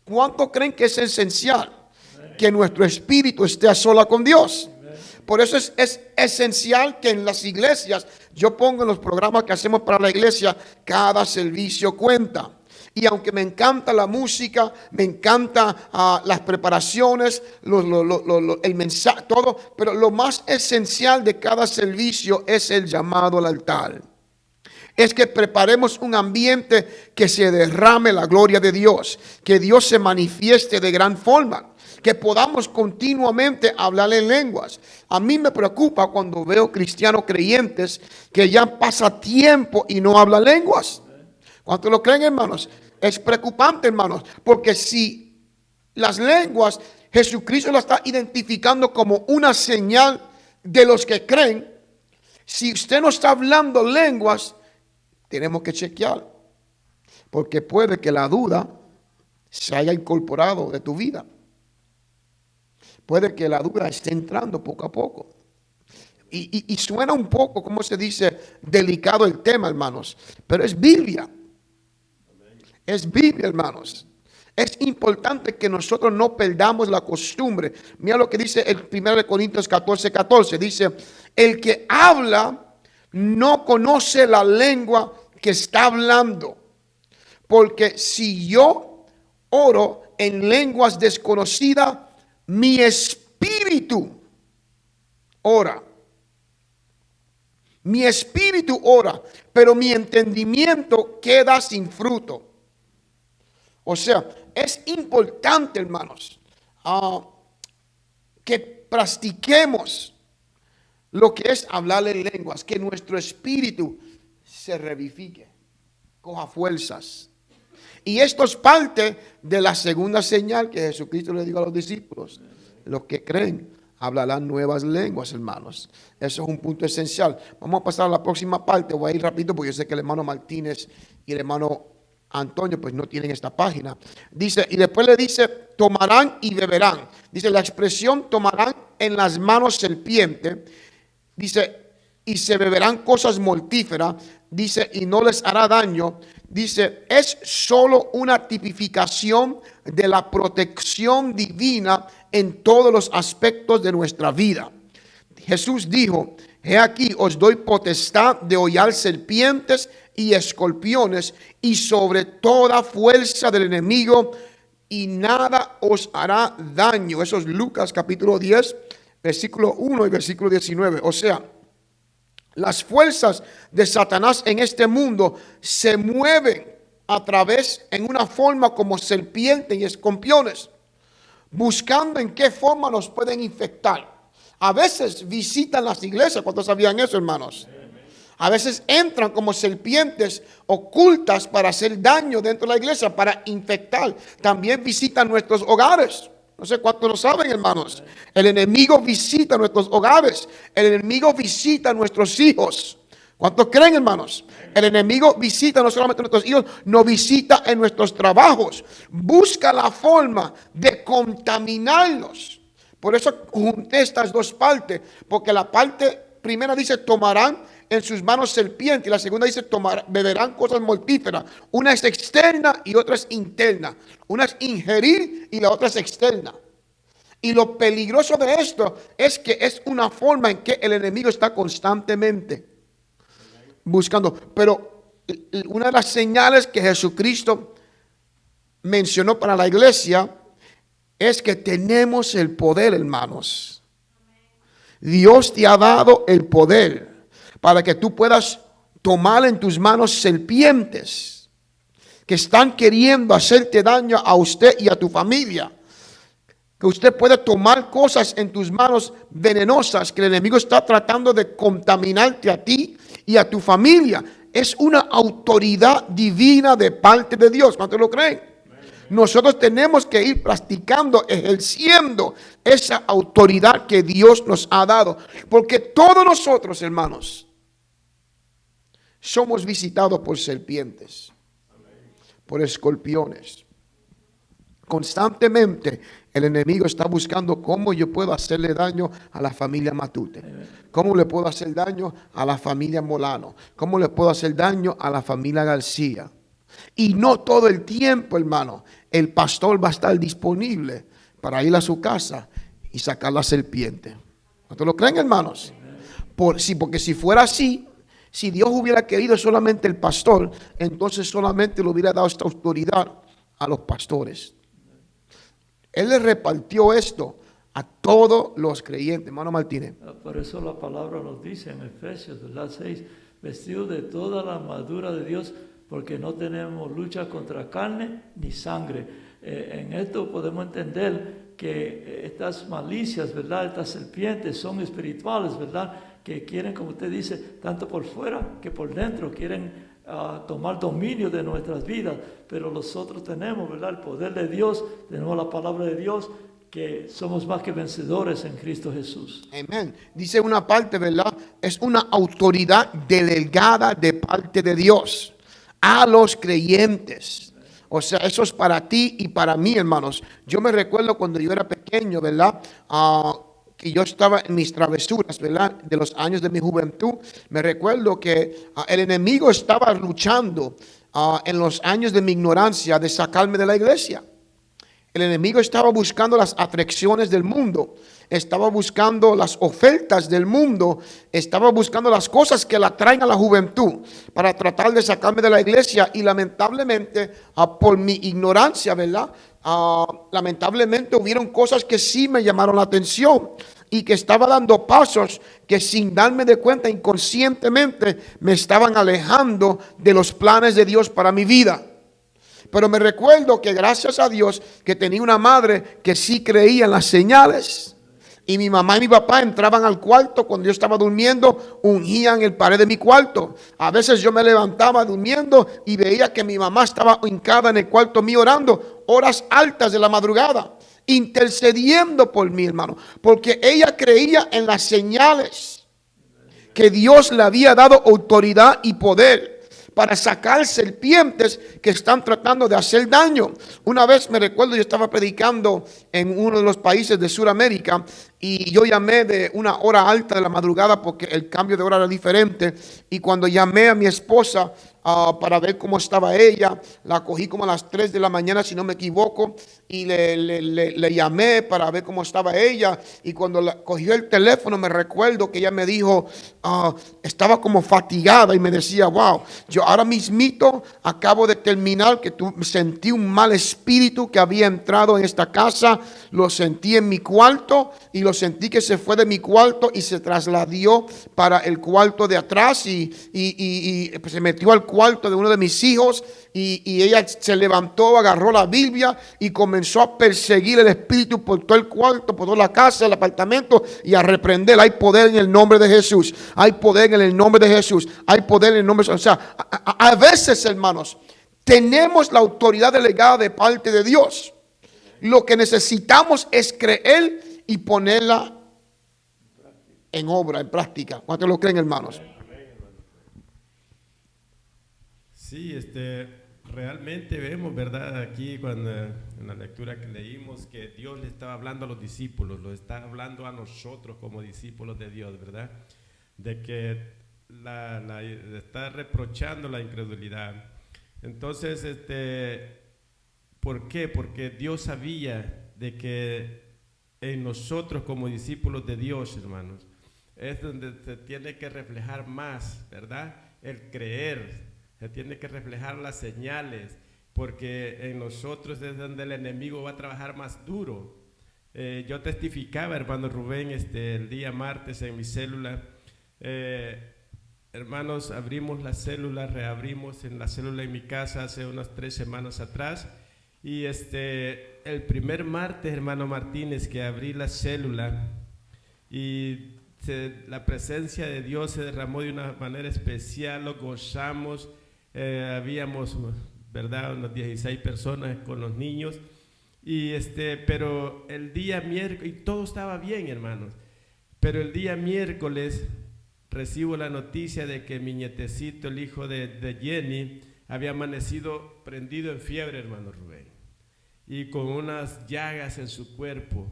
¿Cuánto creen que es esencial que nuestro espíritu esté a sola con Dios? Por eso es esencial que en las iglesias, yo pongo en los programas que hacemos para la iglesia, cada servicio cuenta. Y aunque me encanta la música, me encanta las preparaciones, el mensaje, todo, pero lo más esencial de cada servicio es el llamado al altar. Es que preparemos un ambiente que se derrame la gloria de Dios, que Dios se manifieste de gran forma, que podamos continuamente hablar en lenguas. A mí me preocupa cuando veo cristianos creyentes que ya pasa tiempo y no hablan lenguas. ¿Cuántos lo creen, hermanos? Es preocupante, hermanos, porque si las lenguas, Jesucristo las está identificando como una señal de los que creen, si usted no está hablando lenguas, tenemos que chequear, porque puede que la duda se haya incorporado de tu vida. Puede que la duda esté entrando poco a poco. Y suena un poco, como se dice, delicado el tema, hermanos, pero es Biblia. Es Biblia, hermanos. Es importante que nosotros no perdamos la costumbre. Mira lo que dice el 1 Corintios 14. Dice, el que habla no conoce la lengua que está hablando. Porque si yo oro en lenguas desconocidas, mi espíritu ora. Mi espíritu ora, pero mi entendimiento queda sin fruto. O sea, es importante, hermanos, que practiquemos lo que es hablar en lenguas, que nuestro espíritu se revivifique, coja fuerzas. Y esto es parte de la segunda señal que Jesucristo le dijo a los discípulos. Los que creen hablarán nuevas lenguas, hermanos. Eso es un punto esencial. Vamos a pasar a la próxima parte. Voy a ir rápido porque yo sé que el hermano Martínez y el hermano Antonio pues no tienen esta página. Dice, y después le dice, tomarán y beberán. Dice, la expresión tomarán en las manos serpiente. Dice, y se beberán cosas mortíferas. Dice, y no les hará daño. Dice, es solo una tipificación de la protección divina en todos los aspectos de nuestra vida. Jesús dijo, he aquí os doy potestad de hollar serpientes y escorpiones y sobre toda fuerza del enemigo y nada os hará daño. Eso es Lucas capítulo 10, versículo 1 y versículo 19. O sea, las fuerzas de Satanás en este mundo se mueven a través en una forma como serpientes y escorpiones, buscando en qué forma nos pueden infectar. A veces visitan las iglesias. ¿Cuántos sabían eso, hermanos? A veces entran como serpientes ocultas para hacer daño dentro de la iglesia, para infectar. También visitan nuestros hogares. No sé cuántos lo saben, hermanos. El enemigo visita nuestros hogares. El enemigo visita a nuestros hijos. ¿Cuántos creen, hermanos? El enemigo visita no solamente a nuestros hijos, nos visita en nuestros trabajos. Busca la forma de contaminarnos. Por eso junté estas dos partes, porque la parte primera dice tomarán en sus manos serpiente y la segunda dice beberán cosas mortíferas. Una es externa y otra es interna. Una es ingerir y la otra es externa. Y lo peligroso de esto es que es una forma en que el enemigo está constantemente buscando. Pero una de las señales que Jesucristo mencionó para la iglesia es que tenemos el poder, hermanos. Dios te ha dado el poder para que tú puedas tomar en tus manos serpientes que están queriendo hacerte daño a usted y a tu familia. Que usted puede tomar cosas en tus manos venenosas que el enemigo está tratando de contaminarte a ti y a tu familia. Es una autoridad divina de parte de Dios. ¿Cuántos lo creen? Nosotros tenemos que ir practicando, ejerciendo esa autoridad que Dios nos ha dado. Porque todos nosotros, hermanos, somos visitados por serpientes, por escorpiones. Constantemente el enemigo está buscando cómo yo puedo hacerle daño a la familia Matute, cómo le puedo hacer daño a la familia Molano, cómo le puedo hacer daño a la familia García. Y no todo el tiempo, hermano, el pastor va a estar disponible para ir a su casa y sacar la serpiente. ¿Ustedes lo creen, hermanos? Porque si fuera así, si Dios hubiera querido solamente el pastor, entonces solamente le hubiera dado esta autoridad a los pastores. Él le repartió esto a todos los creyentes. Hermano Martínez. Por eso la palabra nos dice en Efesios 6, vestidos de toda la armadura de Dios, porque no tenemos lucha contra carne ni sangre. En esto podemos entender que estas malicias, ¿verdad? Estas serpientes son espirituales, ¿verdad? Que quieren, como usted dice, tanto por fuera que por dentro, quieren tomar dominio de nuestras vidas. Pero nosotros tenemos, ¿verdad? El poder de Dios, tenemos la palabra de Dios, que somos más que vencedores en Cristo Jesús. Amén. Dice una parte, ¿verdad? Es una autoridad delegada de parte de Dios a los creyentes. O sea, eso es para ti y para mí, hermanos. Yo me recuerdo cuando yo era pequeño, ¿verdad? Que yo estaba en mis travesuras, ¿verdad? De los años de mi juventud. Me recuerdo que el enemigo estaba luchando en los años de mi ignorancia de sacarme de la iglesia. El enemigo estaba buscando las atracciones del mundo, estaba buscando las ofertas del mundo, estaba buscando las cosas que la traen a la juventud para tratar de sacarme de la iglesia. Y lamentablemente, por mi ignorancia, ¿verdad? Lamentablemente hubieron cosas que sí me llamaron la atención y que estaba dando pasos que sin darme de cuenta inconscientemente me estaban alejando de los planes de Dios para mi vida. Pero me recuerdo que gracias a Dios que tenía una madre que sí creía en las señales. Y mi mamá y mi papá entraban al cuarto cuando yo estaba durmiendo, ungían el pared de mi cuarto. A veces yo me levantaba durmiendo y veía que mi mamá estaba hincada en el cuarto mío orando, horas altas de la madrugada, intercediendo por mí, hermano. Porque ella creía en las señales que Dios le había dado autoridad y poder para sacar serpientes que están tratando de hacer daño. Una vez me recuerdo, yo estaba predicando en uno de los países de Sudamérica y yo llamé de una hora alta de la madrugada porque el cambio de hora era diferente. Y cuando llamé a mi esposa para ver cómo estaba ella, la cogí como a las 3 de la mañana, si no me equivoco, y le llamé para ver cómo estaba ella. Y cuando cogió el teléfono, me recuerdo que ella me dijo, estaba como fatigada y me decía, wow, yo ahora mismito acabo de terminar que sentí un mal espíritu que había entrado en esta casa, lo sentí en mi cuarto y lo sentí que se fue de mi cuarto y se trasladó para el cuarto de atrás y se metió al cuarto de uno de mis hijos y ella se levantó, agarró la Biblia y comenzó a perseguir el espíritu por todo el cuarto, por toda la casa, el apartamento y a reprender. Hay poder en el nombre de Jesús, hay poder en el nombre de Jesús, hay poder en el nombre de Jesús. O sea, a veces, hermanos, tenemos la autoridad delegada de parte de Dios. Lo que necesitamos es creer y ponerla en obra, en práctica. ¿Cuántos lo creen, hermanos? Sí, realmente vemos, ¿verdad? Aquí cuando en la lectura que leímos que Dios le estaba hablando a los discípulos, lo está hablando a nosotros como discípulos de Dios, ¿verdad? De que le está reprochando la incredulidad. Entonces, ¿por qué? Porque Dios sabía de que en nosotros como discípulos de Dios, hermanos, es donde se tiene que reflejar más, ¿verdad? el creer, se tiene que reflejar las señales, porque en nosotros es donde el enemigo va a trabajar más duro. Yo testificaba, hermano Rubén, el día martes en mi célula. Hermanos, abrimos la célula, reabrimos en la célula en mi casa hace unas 3 semanas atrás. Y el primer martes, hermano Martínez, que abrí la célula y la presencia de Dios se derramó de una manera especial, lo gozamos. Habíamos, ¿verdad?, unas 16 personas con los niños. Y pero el día miércoles, y todo estaba bien, hermanos, pero el día miércoles recibo la noticia de que mi nietecito, el hijo de Jenny, había amanecido prendido en fiebre, hermano Rubén, y con unas llagas en su cuerpo.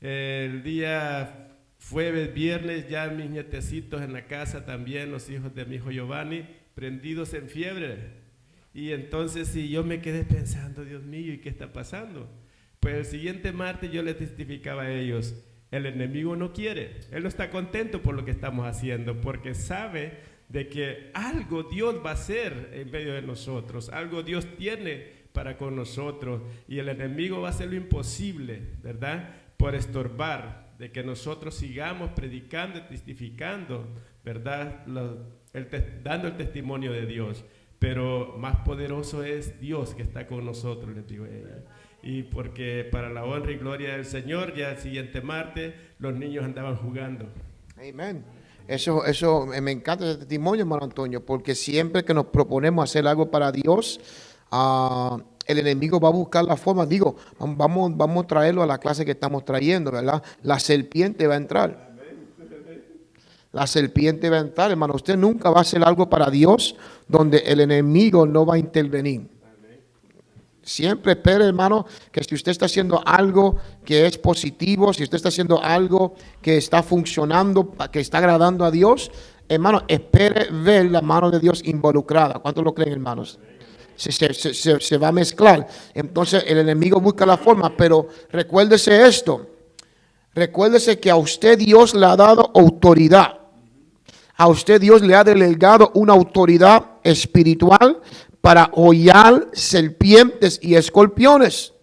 El día jueves, viernes, ya mis nietecitos en la casa también, los hijos de mi hijo Giovanni, prendidos en fiebre. Y entonces sí, yo me quedé pensando, Dios mío, ¿y qué está pasando? Pues el siguiente martes yo les testificaba a ellos, el enemigo no quiere, él no está contento por lo que estamos haciendo, porque sabe de que algo Dios va a hacer en medio de nosotros, algo Dios tiene para con nosotros, y el enemigo va a hacer lo imposible, ¿verdad?, por estorbar, de que nosotros sigamos predicando y testificando, ¿verdad?, dando el testimonio de Dios. Pero más poderoso es Dios que está con nosotros, les digo a ella. Y porque para la honra y gloria del Señor, ya el siguiente martes los niños andaban jugando. Amén. Eso me encanta ese testimonio, hermano Antonio, porque siempre que nos proponemos hacer algo para Dios, el enemigo va a buscar la forma. Digo, vamos a traerlo a la clase que estamos trayendo, ¿verdad? La serpiente va a entrar. La serpiente va a entrar, hermano. Usted nunca va a hacer algo para Dios donde el enemigo no va a intervenir. Siempre espere, hermano, que si usted está haciendo algo que es positivo, si usted está haciendo algo que está funcionando, que está agradando a Dios, hermano, espere ver la mano de Dios involucrada. ¿Cuántos lo creen, hermanos? Se va a mezclar. Entonces el enemigo busca la forma, pero recuérdese esto. Recuérdese que a usted Dios le ha dado autoridad. A usted Dios le ha delegado una autoridad espiritual para hollar serpientes y escorpiones.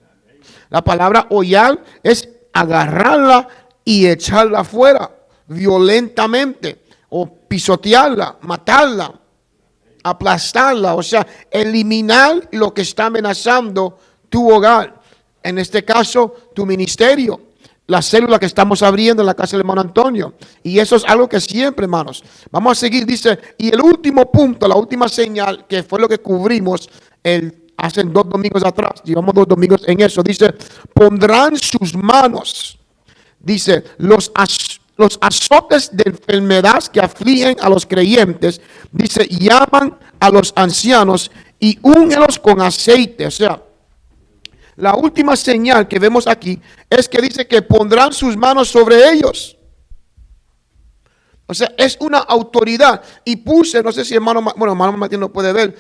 La palabra hollar es agarrarla y echarla afuera violentamente, o pisotearla, matarla, aplastarla, o sea, eliminar lo que está amenazando tu hogar. En este caso, tu ministerio. La célula que estamos abriendo en la casa del hermano Antonio. Y eso es algo que siempre, hermanos, vamos a seguir. Dice, y el último punto, la última señal, que fue lo que cubrimos hace 2 domingos atrás. Llevamos 2 domingos en eso. Dice, pondrán sus manos. Dice, los azotes de enfermedad que afligen a los creyentes. Dice, llaman a los ancianos y úngelos con aceite. O sea, la última señal que vemos aquí es que dice que pondrán sus manos sobre ellos. O sea, es una autoridad. Y puse, no sé si hermano Martín no puede ver,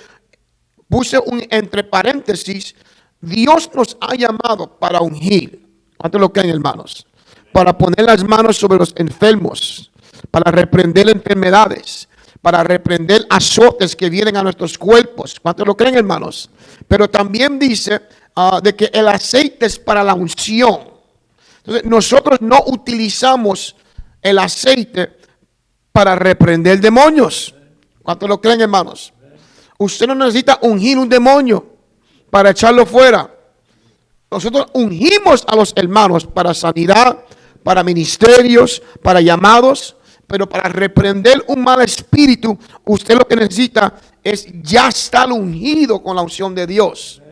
puse entre paréntesis, Dios nos ha llamado para ungir. ¿Cuántos lo creen, hermanos? Para poner las manos sobre los enfermos, para reprender enfermedades, para reprender azotes que vienen a nuestros cuerpos. ¿Cuántos lo creen, hermanos? Pero también dice de que el aceite es para la unción. Entonces, nosotros no utilizamos el aceite para reprender demonios. ¿Cuántos lo creen, hermanos? Usted no necesita ungir un demonio para echarlo fuera. Nosotros ungimos a los hermanos para sanidad, para ministerios, para llamados, pero para reprender un mal espíritu, usted lo que necesita es ya estar ungido con la unción de Dios.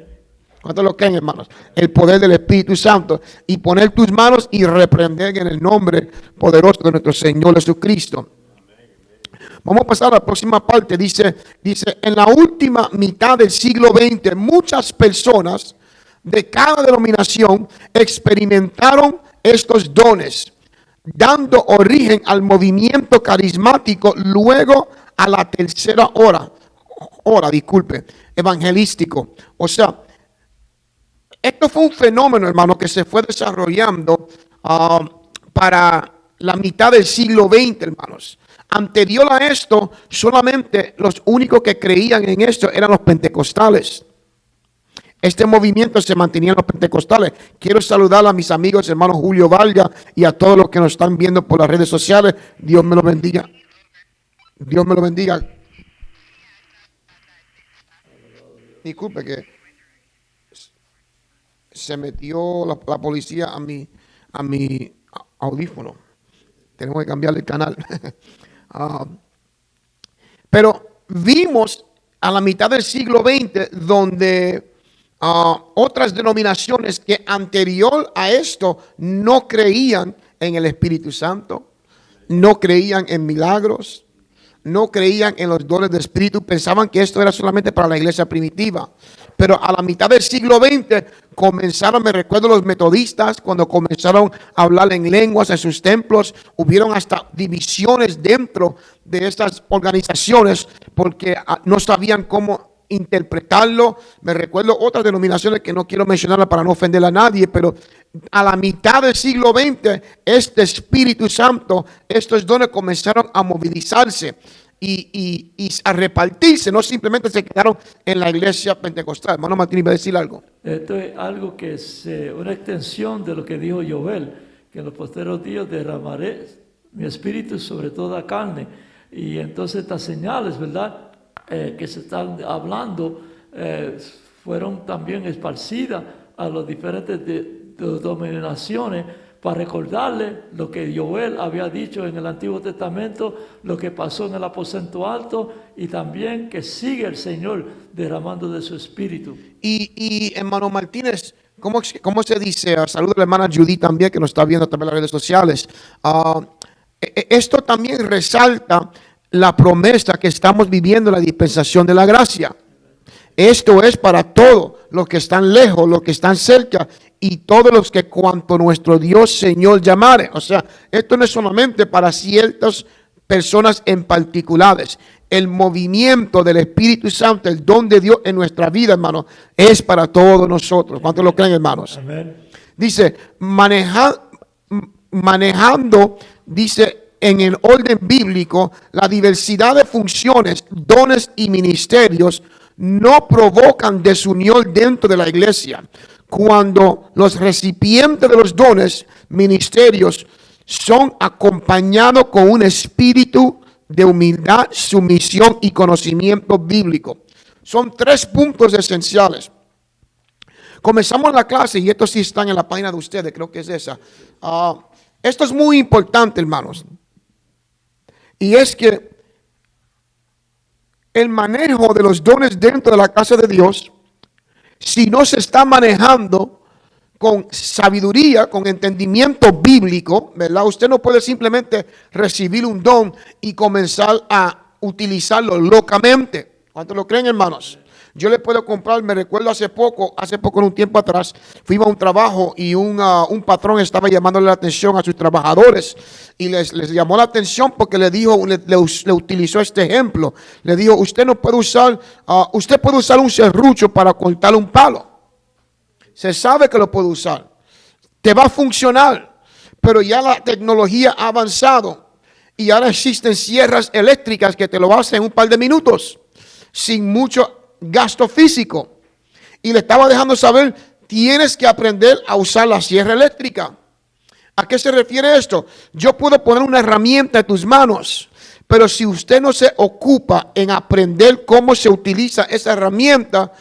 ¿Cuántos lo creen, hermanos? El poder del Espíritu Santo, y poner tus manos y reprender en el nombre poderoso de nuestro Señor Jesucristo. Vamos a pasar a la próxima parte. Dice, en la última mitad del siglo XX, muchas personas de cada denominación experimentaron estos dones, dando origen al movimiento carismático, luego a la tercera evangelístico. O sea, esto fue un fenómeno, hermano, que se fue desarrollando para la mitad del siglo XX, hermanos. anterior a esto, solamente los únicos que creían en esto eran los pentecostales. Este movimiento se mantenía en los pentecostales. Quiero saludar a mis amigos, hermanos Julio Valga, y a todos los que nos están viendo por las redes sociales. Dios me lo bendiga. Dios me lo bendiga. Disculpe que se metió la policía a mi audífono. Tenemos que cambiarle el canal. Pero vimos a la mitad del siglo XX donde otras denominaciones que anterior a esto no creían en el Espíritu Santo, no creían en milagros, no creían en los dones de Espíritu, pensaban que esto era solamente para la iglesia primitiva. Pero a la mitad del siglo XX comenzaron, me recuerdo los metodistas, cuando comenzaron a hablar en lenguas en sus templos, hubieron hasta divisiones dentro de estas organizaciones porque no sabían cómo interpretarlo. Me recuerdo otras denominaciones que no quiero mencionarlas para no ofender a nadie, pero a la mitad del siglo XX, este Espíritu Santo, estos dones comenzaron a movilizarse y a repartirse, no simplemente se quedaron en la iglesia pentecostal. Hermano Martín, ¿iba a decir algo? Esto es algo que es una extensión de lo que dijo Joel, que en los posteriores días derramaré mi espíritu sobre toda carne. Y entonces estas señales, ¿verdad?, que se están hablando, fueron también esparcidas a las diferentes denominaciones para recordarle lo que Joel había dicho en el Antiguo Testamento, lo que pasó en el aposento alto y también que sigue el Señor derramando de su espíritu. Y hermano Martínez, ¿cómo se dice? Saludo a la hermana Judy también, que nos está viendo también en las redes sociales. Esto también resalta la promesa que estamos viviendo en la dispensación de la gracia. Esto es para todos los que están lejos, los que están cerca y todos los que cuanto nuestro Dios Señor llamare. O sea, esto no es solamente para ciertas personas en particulares. El movimiento del Espíritu Santo, el don de Dios en nuestra vida, hermanos, es para todos nosotros. ¿Cuántos lo creen, hermanos? Amén. Dice, manejando, dice, en el orden bíblico, la diversidad de funciones, dones y ministerios no provocan desunión dentro de la iglesia. Cuando los recipientes de los dones, ministerios, son acompañados con un espíritu de humildad, sumisión y conocimiento bíblico. Son 3 puntos esenciales. Comenzamos la clase y estos sí están en la página de ustedes, creo que es esa. Esto es muy importante, hermanos. Y es que el manejo de los dones dentro de la casa de Dios, si no se está manejando con sabiduría, con entendimiento bíblico, ¿verdad? Usted no puede simplemente recibir un don y comenzar a utilizarlo locamente. ¿Cuántos lo creen, hermanos? Yo le puedo comprar, me recuerdo hace poco, en un tiempo atrás, fuimos a un trabajo y un patrón estaba llamándole la atención a sus trabajadores y les llamó la atención porque le dijo, le utilizó este ejemplo. Le dijo, usted puede usar un serrucho para cortar un palo. Se sabe que lo puede usar. Te va a funcionar, pero ya la tecnología ha avanzado y ahora existen sierras eléctricas que te lo hacen en un par de minutos, sin mucho gasto físico. Y le estaba dejando saber, tienes que aprender a usar la sierra eléctrica. ¿A qué se refiere esto? Yo puedo poner una herramienta en tus manos, pero si usted no se ocupa en aprender cómo se utiliza esa herramienta,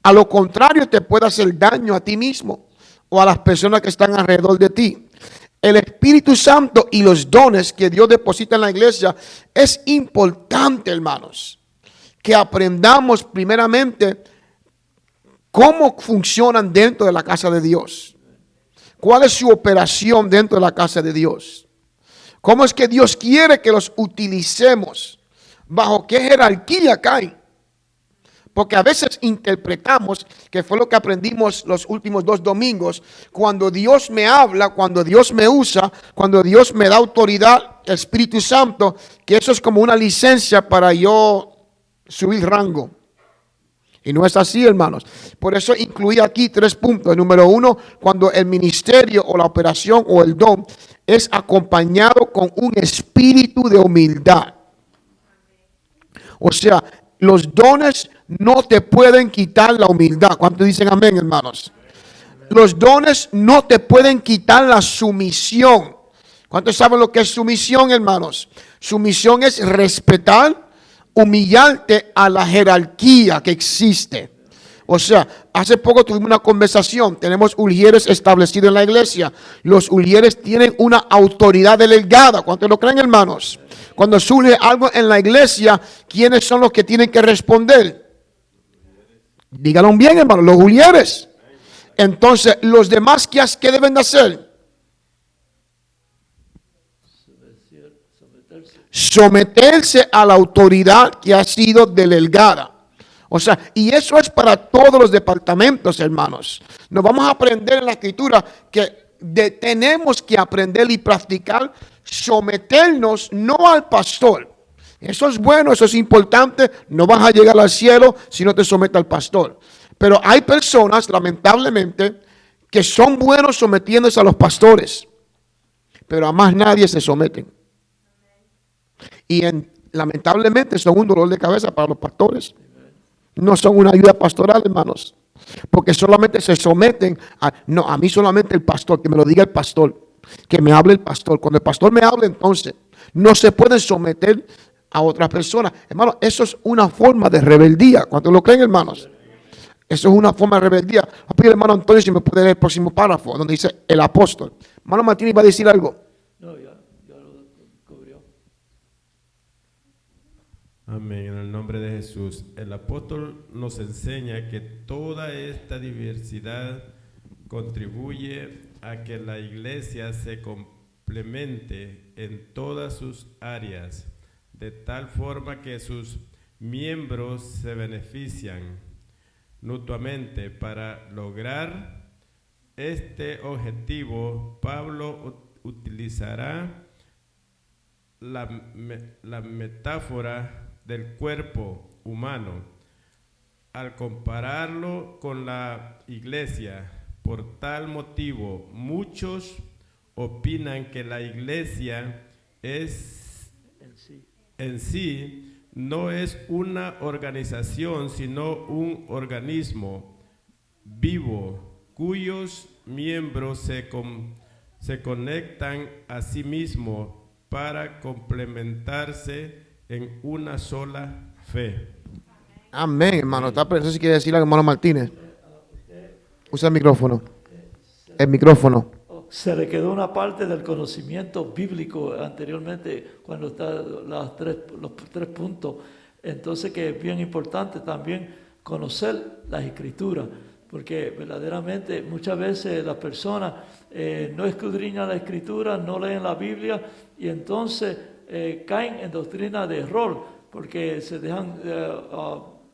a lo contrario te puede hacer daño a ti mismo o a las personas que están alrededor de ti. El Espíritu Santo y los dones que Dios deposita en la iglesia es importante, hermanos, que aprendamos primeramente cómo funcionan dentro de la casa de Dios. ¿Cuál es su operación dentro de la casa de Dios? ¿Cómo es que Dios quiere que los utilicemos? ¿Bajo qué jerarquía caen? Porque a veces interpretamos, que fue lo que aprendimos los últimos 2 domingos, cuando Dios me habla, cuando Dios me usa, cuando Dios me da autoridad, el Espíritu Santo, que eso es como una licencia para yo subir rango. Y no es así, hermanos. Por eso incluí aquí 3 puntos. Número 1, cuando el ministerio o la operación o el don es acompañado con un espíritu de humildad. O sea, los dones no te pueden quitar la humildad. ¿Cuántos dicen amén, hermanos? Los dones no te pueden quitar la sumisión. ¿Cuántos saben lo que es sumisión, hermanos? Sumisión es respetar, humillarte a la jerarquía que existe. O sea, hace poco tuvimos una conversación. Tenemos ulieres establecidos en la iglesia. Los ulieres tienen una autoridad delegada. ¿Cuántos lo creen, hermanos? Cuando surge algo en la iglesia, ¿quiénes son los que tienen que responder? Díganlo bien, hermanos, los ulieres. Entonces, los demás, ¿qué deben de hacer? Someterse a la autoridad que ha sido delegada. O sea, y eso es para todos los departamentos, hermanos. Nos vamos a aprender en la escritura que tenemos que aprender y practicar someternos no al pastor. Eso es bueno, eso es importante. No vas a llegar al cielo si no te sometes al pastor. Pero hay personas, lamentablemente, que son buenos sometiéndose a los pastores, pero a más nadie se someten. Y lamentablemente son un dolor de cabeza para los pastores. No son una ayuda pastoral, hermanos. Porque solamente se someten a mí solamente el pastor, que me lo diga el pastor, que me hable el pastor. Cuando el pastor me hable, entonces no se pueden someter a otras personas. Hermanos, eso es una forma de rebeldía. ¿Cuántos lo creen, hermanos? Eso es una forma de rebeldía. Voy a pedir al hermano Antonio si me puede leer el próximo párrafo, donde dice el apóstol. Hermano Martínez va a decir algo. No, ya lo cubrió. Amén. En el nombre de Jesús. El apóstol nos enseña que toda esta diversidad contribuye a que la iglesia se complemente en todas sus áreas, de tal forma que sus miembros se benefician mutuamente. Para lograr este objetivo, Pablo utilizará la metáfora del cuerpo humano al compararlo con la iglesia. Por tal motivo, muchos opinan que la iglesia en sí no es una organización, sino un organismo vivo cuyos miembros se conectan a sí mismos para complementarse en una sola fe. Amén, hermano. Está presente si quiere decir algo, hermano Martínez. Usa el micrófono. El micrófono. Se le quedó una parte del conocimiento bíblico anteriormente cuando está los tres puntos. Entonces que es bien importante también conocer las escrituras, porque verdaderamente muchas veces las personas no escudriñan la escritura, no leen la Biblia y entonces caen en doctrina de error, porque se dejan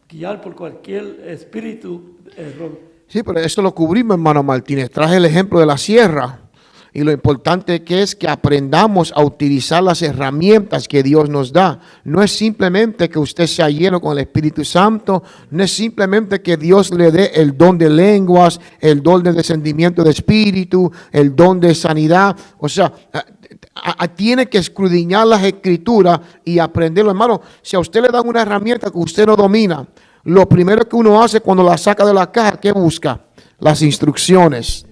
guiar por cualquier espíritu de error. Sí, pero eso lo cubrimos, hermano Martínez. Traje el ejemplo de la sierra. Y lo importante que es que aprendamos a utilizar las herramientas que Dios nos da. No es simplemente que usted sea lleno con el Espíritu Santo. No es simplemente que Dios le dé el don de lenguas, el don de descendimiento de espíritu, el don de sanidad. O sea, tiene que escudriñar las escrituras y aprenderlo. Hermano, si a usted le dan una herramienta que usted no domina, lo primero que uno hace cuando la saca de la caja, ¿qué busca? Las instrucciones.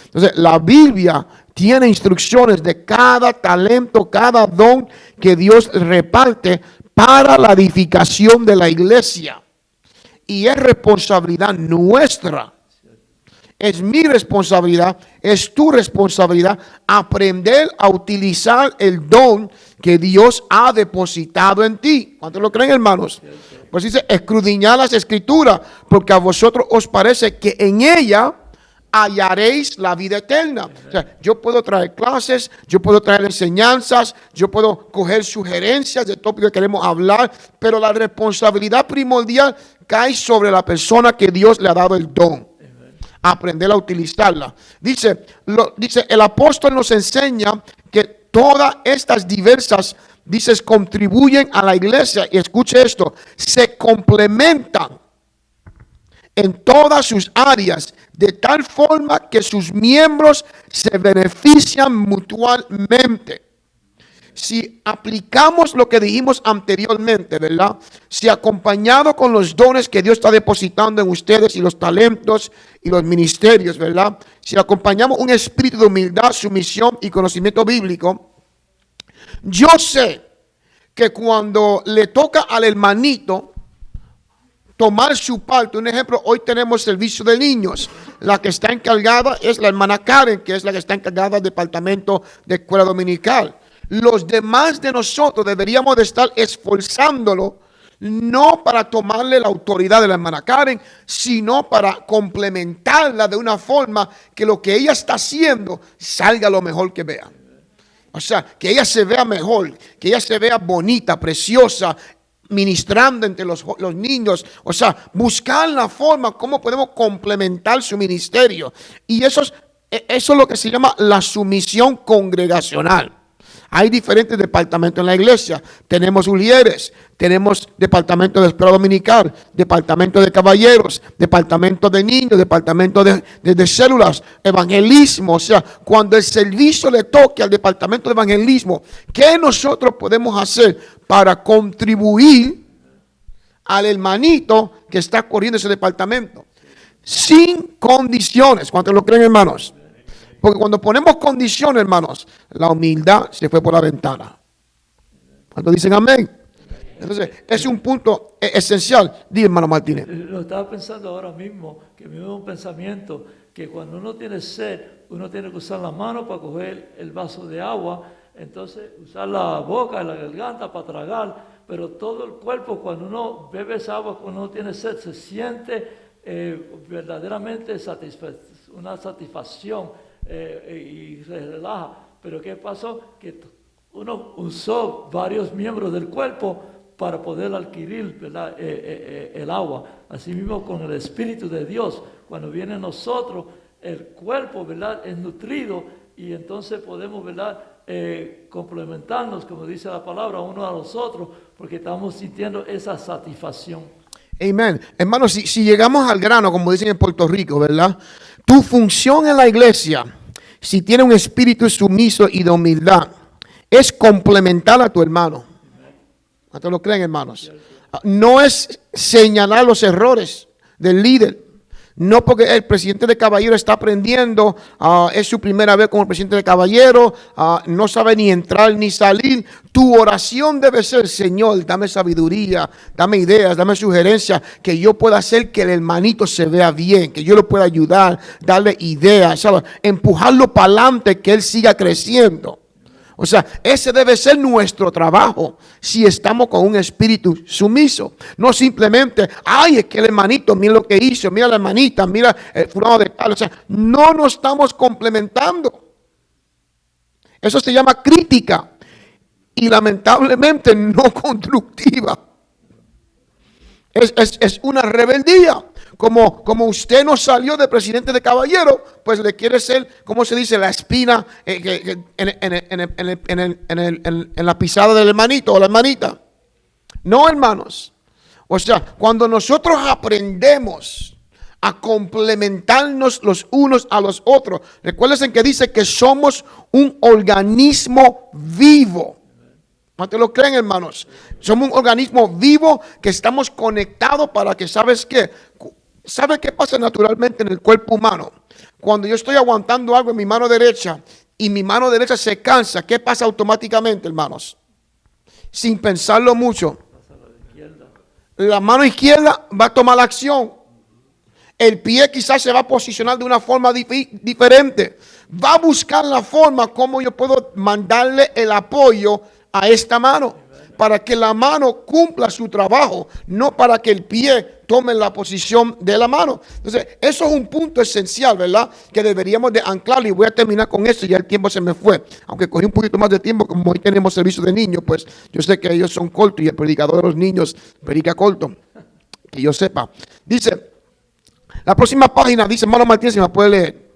Entonces, la Biblia tiene instrucciones de cada talento, cada don que Dios reparte para la edificación de la iglesia. Y es responsabilidad nuestra. Es mi responsabilidad, es tu responsabilidad aprender a utilizar el don que Dios ha depositado en ti. ¿Cuántos lo creen, hermanos? Pues dice, escudriñad las escrituras, porque a vosotros os parece que en ella hallaréis la vida eterna. O sea, yo puedo traer clases, yo puedo traer enseñanzas, yo puedo coger sugerencias de tópicos que queremos hablar, pero la responsabilidad primordial cae sobre la persona que Dios le ha dado el don. Aprender a utilizarla. Dice, el apóstol nos enseña que todas estas diversas, dices, contribuyen a la iglesia. Y escuche esto, se complementan en todas sus áreas, de tal forma que sus miembros se benefician mutuamente. si aplicamos lo que dijimos anteriormente, ¿verdad? Si acompañado con los dones que Dios está depositando en ustedes y los talentos y los ministerios, ¿verdad? Si acompañamos un espíritu de humildad, sumisión y conocimiento bíblico, yo sé que cuando le toca al hermanito tomar su parte, un ejemplo, hoy tenemos servicio de niños, la que está encargada es la hermana Karen, que es la que está encargada del departamento de escuela dominical. Los demás de nosotros deberíamos de estar esforzándolo, no para tomarle la autoridad de la hermana Karen, sino para complementarla de una forma que lo que ella está haciendo salga lo mejor que vea. O sea, que ella se vea mejor, que ella se vea bonita, preciosa, ministrando entre los niños. O sea, buscar la forma como podemos complementar su ministerio. Y eso es lo que se llama la sumisión congregacional. Hay diferentes departamentos en la iglesia. Tenemos ulieres, tenemos departamento de escuela dominical, departamento de caballeros, departamento de niños, departamento de células, evangelismo. O sea, cuando el servicio le toque al departamento de evangelismo, ¿qué nosotros podemos hacer para contribuir al hermanito que está corriendo ese departamento? Sin condiciones. ¿Cuántos lo creen, hermanos? Porque cuando ponemos condiciones, hermanos, la humildad se fue por la ventana. ¿Cuántos dicen amén? Entonces, es un punto esencial. Dime, hermano Martínez. Lo estaba pensando ahora mismo, que me dio un pensamiento, que cuando uno tiene sed, uno tiene que usar la mano para coger el vaso de agua, entonces usar la boca y la garganta para tragar, pero todo el cuerpo, cuando uno bebe esa agua, cuando uno tiene sed, se siente verdaderamente una satisfacción. Y se relaja. Pero ¿qué pasó? Que uno usó varios miembros del cuerpo para poder adquirir, ¿verdad? El agua. Así mismo con el Espíritu de Dios, cuando viene a nosotros, el cuerpo, ¿verdad?, es nutrido y entonces podemos, ¿verdad?, complementarnos, como dice la palabra, uno a los otros, porque estamos sintiendo esa satisfacción. Amén. Hermano, si llegamos al grano, como dicen en Puerto Rico, ¿verdad? Tu función en la iglesia, si tiene un espíritu sumiso y de humildad, es complementar a tu hermano. ¿Cuántos lo creen, hermanos? No es señalar los errores del líder. No porque el presidente de caballero está aprendiendo, es su primera vez como presidente de caballero, no sabe ni entrar ni salir. Tu oración debe ser: Señor, dame sabiduría, dame ideas, dame sugerencias, que yo pueda hacer que el hermanito se vea bien, que yo lo pueda ayudar, darle ideas, ¿sabes? Empujarlo para adelante, que él siga creciendo. O sea, ese debe ser nuestro trabajo si estamos con un espíritu sumiso. No simplemente, ay, es que el hermanito, mira lo que hizo, mira la hermanita, mira el fulano de tal. O sea, no nos estamos complementando. Eso se llama crítica y lamentablemente no constructiva. Es una rebeldía. Como usted no salió de presidente de caballero, pues le quiere ser, ¿cómo se dice?, la espina en la pisada del hermanito o la hermanita. No, hermanos. O sea, cuando nosotros aprendemos a complementarnos los unos a los otros, recuerden que dice que somos un organismo vivo. ¿Cuántos lo creen, hermanos? Somos un organismo vivo que estamos conectados para que, ¿sabes qué? ¿Sabe qué pasa naturalmente en el cuerpo humano? Cuando yo estoy aguantando algo en mi mano derecha y mi mano derecha se cansa, ¿qué pasa automáticamente, hermanos? Sin pensarlo mucho, la mano izquierda va a tomar la acción. El pie quizás se va a posicionar de una forma diferente. Va a buscar la forma como yo puedo mandarle el apoyo a esta mano, para que la mano cumpla su trabajo, no para que el pie tome la posición de la mano. Entonces, eso es un punto esencial, ¿verdad?, que deberíamos de anclar, y voy a terminar con eso, ya el tiempo se me fue, aunque cogí un poquito más de tiempo, como hoy tenemos servicio de niños, pues yo sé que ellos son cortos y el predicador de los niños predica corto, que yo sepa. Dice, la próxima página, dice, hermano Martínez, si me puede leer.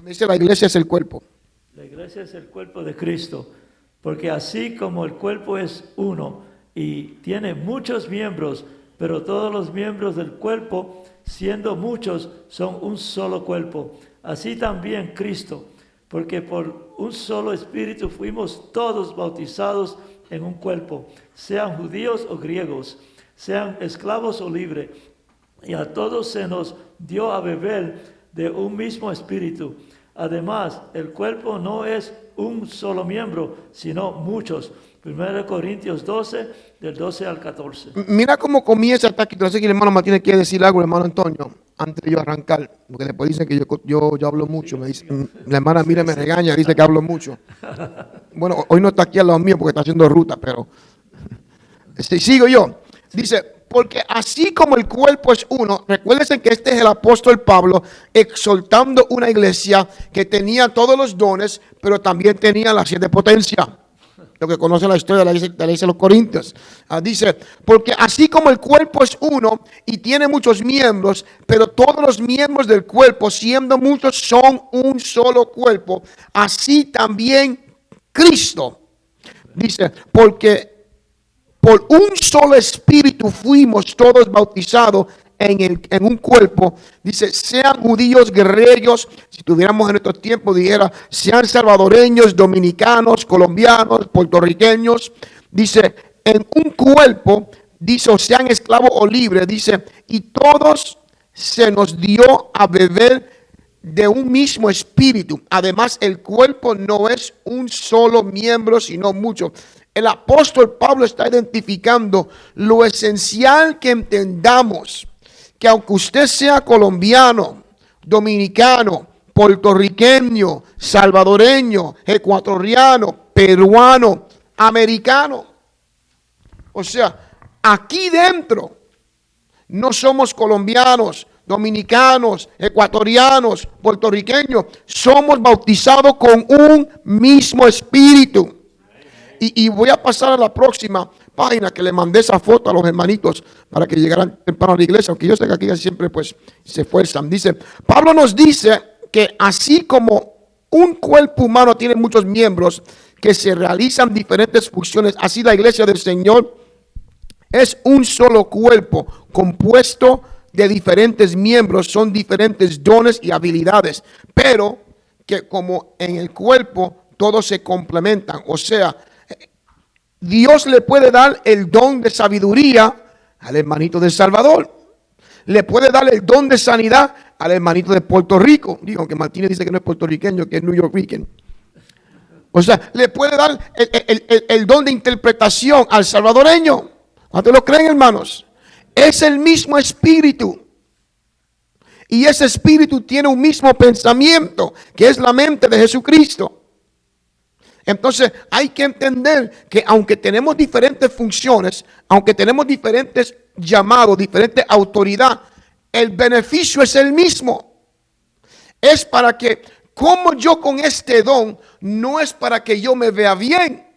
Dice, la iglesia es el cuerpo. La iglesia es el cuerpo de Cristo, porque así como el cuerpo es uno y tiene muchos miembros, pero todos los miembros del cuerpo, siendo muchos, son un solo cuerpo. Así también Cristo. porque por un solo espíritu fuimos todos bautizados en un cuerpo, sean judíos o griegos, sean esclavos o libres, y a todos se nos dio a beber de un mismo espíritu. Además, el cuerpo no es un solo miembro, sino muchos. 1 Corintios 12, del 12 al 14. Mira cómo comienza esta escritura. Sé que el hermano Martínez quiere decir algo, el hermano Antonio, antes de yo arrancar, porque después dicen que yo hablo mucho. Me dice, la hermana mira me regaña, dice que hablo mucho. Bueno, hoy no está aquí al lado mío porque está haciendo ruta, pero sigo yo. Dice, porque así como el cuerpo es uno, recuérdense que este es el apóstol Pablo exhortando una iglesia que tenía todos los dones, pero también tenía las 7 potencias. Lo que conoce la historia de la iglesia de los Corintios. Dice, porque así como el cuerpo es uno y tiene muchos miembros, pero todos los miembros del cuerpo, siendo muchos, son un solo cuerpo, así también Cristo. Dice, porque por un solo espíritu fuimos todos bautizados en un cuerpo. Dice, sean judíos, griegos, si tuviéramos en estos tiempos, dijera, sean salvadoreños, dominicanos, colombianos, puertorriqueños. Dice, en un cuerpo, dice, o sean esclavos o libres, dice, y todos se nos dio a beber de un mismo espíritu. Además, el cuerpo no es un solo miembro, sino muchos. El apóstol Pablo está identificando lo esencial que entendamos, que aunque usted sea colombiano, dominicano, puertorriqueño, salvadoreño, ecuatoriano, peruano, americano, o sea, aquí dentro no somos colombianos, dominicanos, ecuatorianos, puertorriqueños, somos bautizados con un mismo espíritu. Y voy a pasar a la próxima página, que le mandé esa foto a los hermanitos para que llegaran temprano a la iglesia, aunque yo sé que aquí siempre pues se esfuerzan. Dice, Pablo nos dice que así como un cuerpo humano tiene muchos miembros que se realizan diferentes funciones, así la iglesia del Señor es un solo cuerpo compuesto de diferentes miembros, son diferentes dones y habilidades, pero que como en el cuerpo todos se complementan. O sea, Dios le puede dar el don de sabiduría al hermanito de El Salvador. Le puede dar el don de sanidad al hermanito de Puerto Rico. Digo, aunque Martínez dice que no es puertorriqueño, que es New Yorkican. O sea, le puede dar el don de interpretación al salvadoreño. ¿Cuántos lo creen, hermanos? Es el mismo espíritu. Y ese espíritu tiene un mismo pensamiento, que es la mente de Jesucristo. Entonces hay que entender que aunque tenemos diferentes funciones, aunque tenemos diferentes llamados, diferente autoridad, el beneficio es el mismo. Es para que, como yo con este don, no es para que yo me vea bien.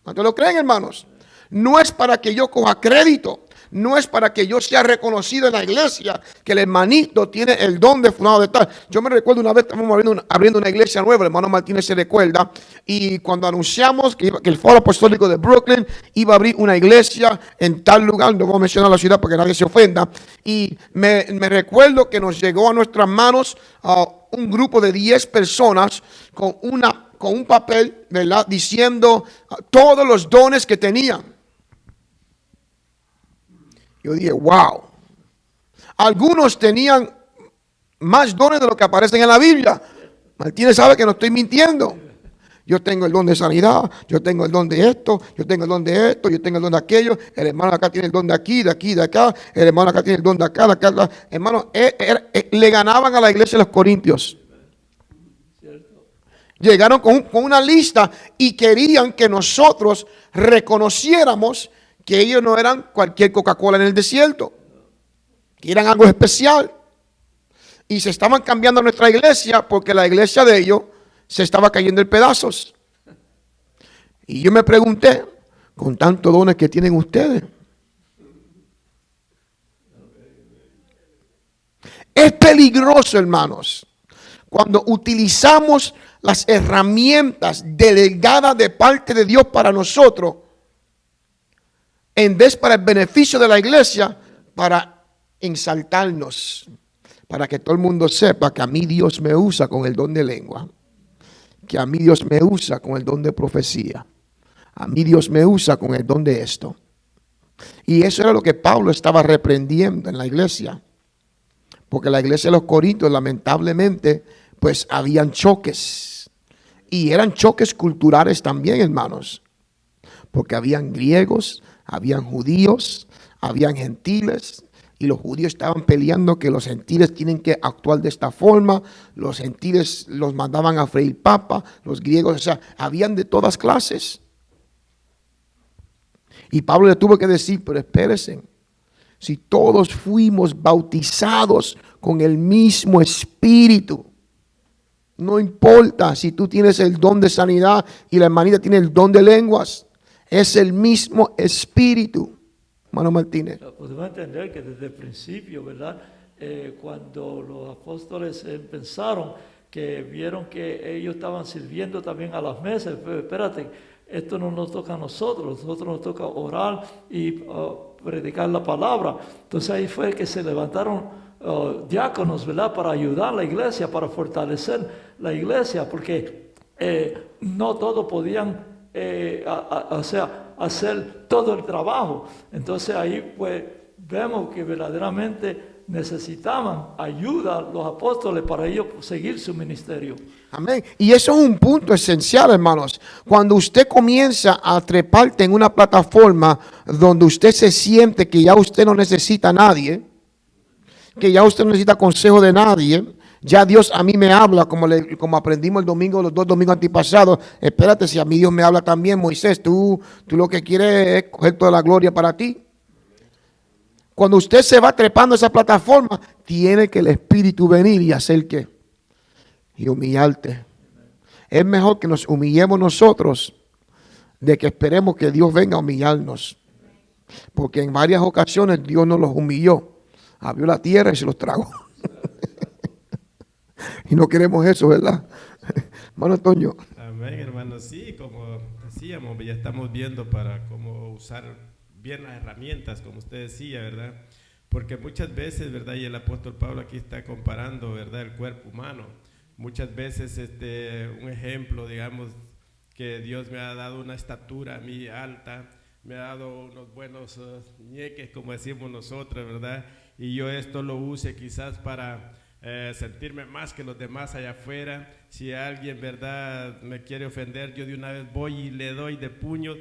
¿Cuántos lo creen, hermanos? No es para que yo coja crédito. No es para que yo sea reconocido en la iglesia, que el hermanito tiene el don de fulano de tal. Yo me recuerdo una vez, estábamos abriendo una iglesia nueva, el hermano Martínez se recuerda, y cuando anunciamos que el Foro Apostólico de Brooklyn iba a abrir una iglesia en tal lugar, no voy a mencionar la ciudad para que nadie se ofenda, y me recuerdo que nos llegó a nuestras manos un grupo de 10 personas con un papel, ¿verdad?, diciendo todos los dones que tenían. Yo dije, wow. Algunos tenían más dones de lo que aparecen en la Biblia. Martínez sabe que no estoy mintiendo. Yo tengo el don de sanidad, yo tengo el don de esto, yo tengo el don de esto, yo tengo el don de aquello. El hermano acá tiene el don de aquí, de acá. El hermano acá tiene el don de acá, de acá. Hermano, le ganaban a la iglesia de los Corintios. Llegaron con una lista y querían que nosotros reconociéramos que ellos no eran cualquier Coca-Cola en el desierto, que eran algo especial. Y se estaban cambiando a nuestra iglesia porque la iglesia de ellos se estaba cayendo en pedazos. Y yo me pregunté, con tantos dones que tienen ustedes, es peligroso, hermanos, cuando utilizamos las herramientas delegadas de parte de Dios para nosotros, en vez para el beneficio de la iglesia, para exaltarnos, para que todo el mundo sepa que a mí Dios me usa con el don de lengua. que a mí Dios me usa con el don de profecía. A mí Dios me usa con el don de esto. Y eso era lo que Pablo estaba reprendiendo en la iglesia. Porque la iglesia de los Corintios, lamentablemente, pues habían choques. Y eran choques culturales también, hermanos. Porque habían griegos, habían judíos, habían gentiles. Y los judíos estaban peleando que los gentiles tienen que actuar de esta forma. Los gentiles los mandaban a freír papa. Los griegos, o sea, habían de todas clases. Y Pablo le tuvo que decir, pero espérense, si todos fuimos bautizados con el mismo espíritu, no importa si tú tienes el don de sanidad y la hermanita tiene el don de lenguas, es el mismo espíritu. Hermano Martínez. Podemos entender que desde el principio, ¿verdad? Cuando los apóstoles pensaron, que vieron que ellos estaban sirviendo también a las mesas, pero espérate, esto no nos toca a nosotros nos toca orar y predicar la palabra. Entonces ahí fue que se levantaron diáconos, ¿verdad? Para ayudar a la iglesia, para fortalecer la iglesia, porque no todos podían hacer todo el trabajo. Entonces ahí pues vemos que verdaderamente necesitaban ayuda los apóstoles para ellos seguir su ministerio. Amén. Y eso es un punto esencial, hermanos. Cuando usted comienza a treparte en una plataforma donde usted se siente que ya usted no necesita a nadie, que ya usted no necesita consejo de nadie, ya Dios a mí me habla, como aprendimos el domingo, los 2 domingos antepasados. Espérate, si a mí Dios me habla también, Moisés, tú lo que quieres es coger toda la gloria para ti. Cuando usted se va trepando a esa plataforma, tiene que el Espíritu venir y hacer ¿qué? Y humillarte. Es mejor que nos humillemos nosotros de que esperemos que Dios venga a humillarnos. Porque en varias ocasiones Dios nos los humilló. Abrió la tierra y se los tragó. Y no queremos eso, ¿verdad? Hermano Antonio. Amén, hermano. Sí, como decíamos, ya estamos viendo para cómo usar bien las herramientas, como usted decía, ¿verdad? Porque muchas veces, ¿verdad? Y el apóstol Pablo aquí está comparando, ¿verdad? El cuerpo humano. Muchas veces, un ejemplo, digamos, que Dios me ha dado una estatura a mí alta, me ha dado unos buenos ñeques, como decimos nosotros, ¿verdad? Y yo esto lo use quizás para sentirme más que los demás allá afuera. Si alguien, ¿verdad?, me quiere ofender, yo de una vez voy y le doy de puño.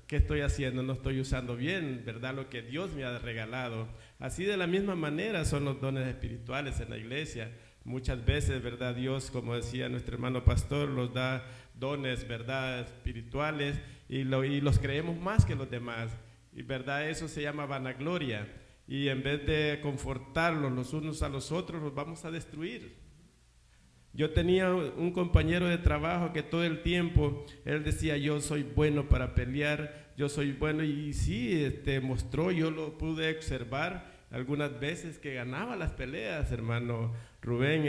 ¿Qué estoy haciendo? No estoy usando bien, ¿verdad?, lo que Dios me ha regalado. Así de la misma manera son los dones espirituales en la iglesia. Muchas veces, ¿verdad?, Dios, como decía nuestro hermano pastor, los da dones, ¿verdad?, espirituales y los creemos más que los demás. Y, ¿verdad?, eso se llama vanagloria. Y en vez de confortarlos los unos a los otros, los vamos a destruir. Yo tenía un compañero de trabajo que todo el tiempo, él decía, yo soy bueno para pelear, yo soy bueno, y sí, mostró, yo lo pude observar algunas veces que ganaba las peleas, hermano Rubén,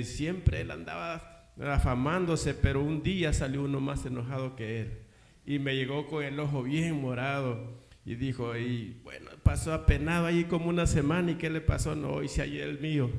siempre él andaba afamándose, pero un día salió uno más enojado que él, y me llegó con el ojo bien morado, y dijo, y bueno, pasó apenado ahí como una semana, ¿y qué le pasó? No, hoy se halló el mío,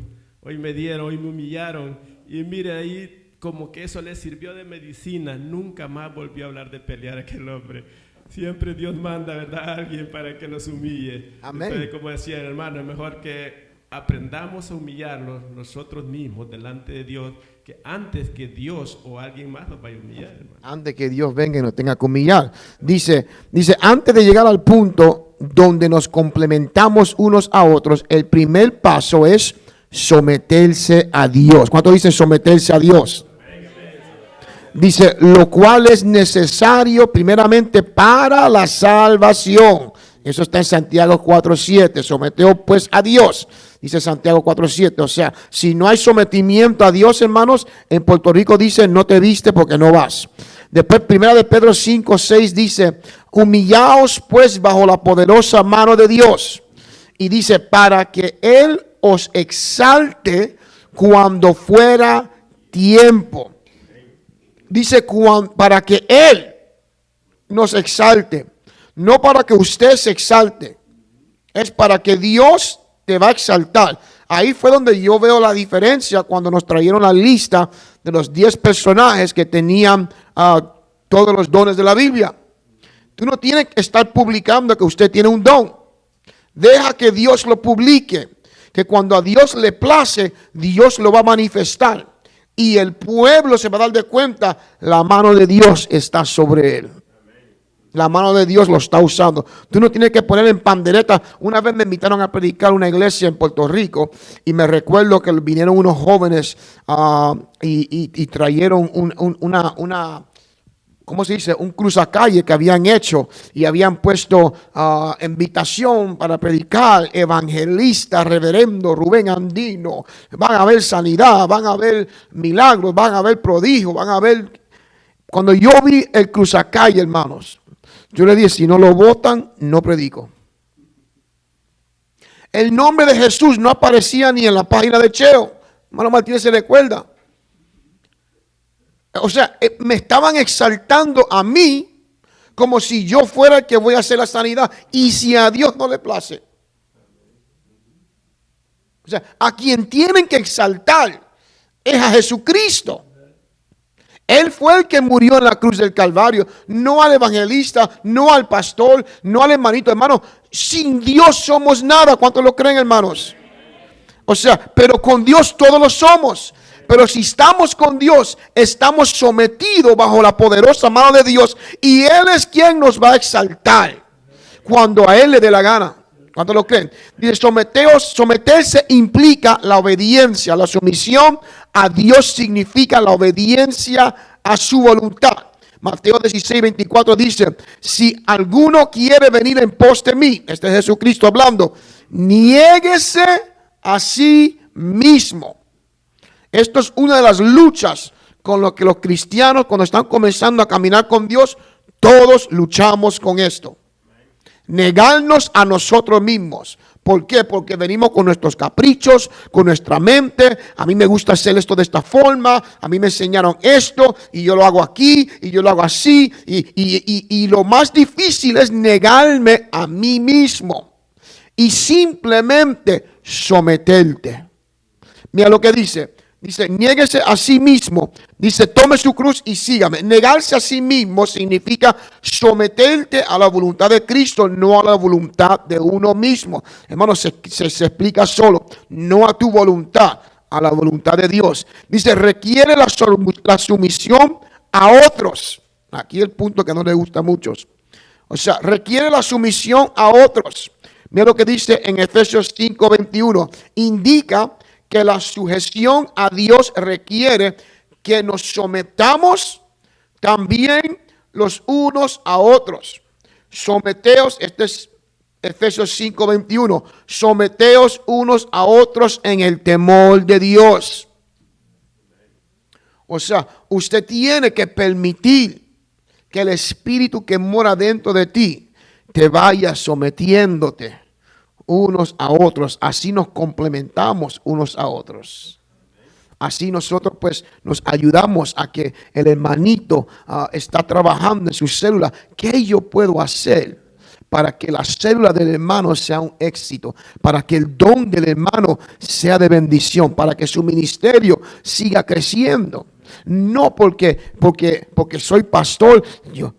hoy me dieron, hoy me humillaron. Y mire ahí, como que eso le sirvió de medicina. Nunca más volvió a hablar de pelear a aquel hombre. Siempre Dios manda, ¿verdad?, a alguien para que nos humille. Amén. Entonces, como decía el hermano, es mejor que aprendamos a humillarnos nosotros mismos delante de Dios, que antes que Dios o alguien más nos vaya a humillar, hermano. Antes que Dios venga y nos tenga que humillar. Dice, antes de llegar al punto donde nos complementamos unos a otros, el primer paso es someterse a Dios. ¿Cuántos dicen someterse a Dios? Dice, lo cual es necesario primeramente para la salvación. Eso está en Santiago 4:7. Someteos pues a Dios, dice Santiago 4:7. O sea, si no hay sometimiento a Dios, hermanos, en Puerto Rico dice, no te viste porque no vas. Después, 1 de Pedro 5:6 dice, humillaos pues bajo la poderosa mano de Dios. Y dice, para que Él os exalte cuando fuera tiempo. Dice, para que Él nos exalte. No para que usted se exalte. Es para que Dios te va a exaltar. Ahí fue donde yo veo la diferencia cuando nos trajeron la lista de los 10 personajes que tenían todos los dones de la Biblia. Tú no tienes que estar publicando que usted tiene un don. Deja que Dios lo publique. Que cuando a Dios le place, Dios lo va a manifestar. Y el pueblo se va a dar de cuenta, la mano de Dios está sobre él. La mano de Dios lo está usando. Tú no tienes que poner en pandereta. Una vez me invitaron a predicar una iglesia en Puerto Rico y me recuerdo que vinieron unos jóvenes y trajeron una ¿cómo se dice? Un cruzacalle que habían hecho y habían puesto invitación para predicar, evangelista, reverendo Rubén Andino. Van a haber sanidad, van a haber milagros, van a haber prodigios, van a haber... Cuando yo vi el cruzacalle, hermanos, yo le dije, si no lo votan, no predico. El nombre de Jesús no aparecía ni en la página de Cheo. Hermano Martínez se recuerda. O sea, me estaban exaltando a mí como si yo fuera el que voy a hacer la sanidad. Y si a Dios no le place. O sea, a quien tienen que exaltar es a Jesucristo. Él fue el que murió en la cruz del Calvario, no al evangelista, no al pastor, no al hermanito. Hermano, sin Dios somos nada. ¿Cuántos lo creen, hermanos? O sea, pero con Dios todos lo somos. Pero si estamos con Dios, estamos sometidos bajo la poderosa mano de Dios. Y Él es quien nos va a exaltar cuando a Él le dé la gana. ¿Cuántos lo creen? Dice, someterse implica la obediencia. La sumisión a Dios significa la obediencia a su voluntad. Mateo 16:24 dice, si alguno quiere venir en pos de mí, este es Jesucristo hablando, niéguese a sí mismo. Esto es una de las luchas con lo que los cristianos, cuando están comenzando a caminar con Dios, todos luchamos con esto. Negarnos a nosotros mismos. ¿Por qué? Porque venimos con nuestros caprichos, con nuestra mente. A mí me gusta hacer esto de esta forma. A mí me enseñaron esto y yo lo hago aquí y yo lo hago así. Y lo más difícil es negarme a mí mismo y simplemente someterte. Mira lo que dice. Dice, niéguese a sí mismo. Dice, tome su cruz y sígame. Negarse a sí mismo significa someterte a la voluntad de Cristo, no a la voluntad de uno mismo. Hermano, se explica solo. No a tu voluntad, a la voluntad de Dios. Dice, requiere la sumisión a otros. Aquí el punto que no le gusta a muchos. O sea, requiere la sumisión a otros. Mira lo que dice en Efesios 5:21. Indica que la sujeción a Dios requiere que nos sometamos también los unos a otros. Someteos, este es Efesios 5:21. Someteos unos a otros en el temor de Dios. O sea, usted tiene que permitir que el Espíritu que mora dentro de ti te vaya sometiéndote unos a otros. Así nos complementamos unos a otros. Así nosotros pues nos ayudamos a que el hermanito está trabajando en su célula. ¿Qué yo puedo hacer para que la célula del hermano sea un éxito? Para que el don del hermano sea de bendición. Para que su ministerio siga creciendo. No porque soy pastor.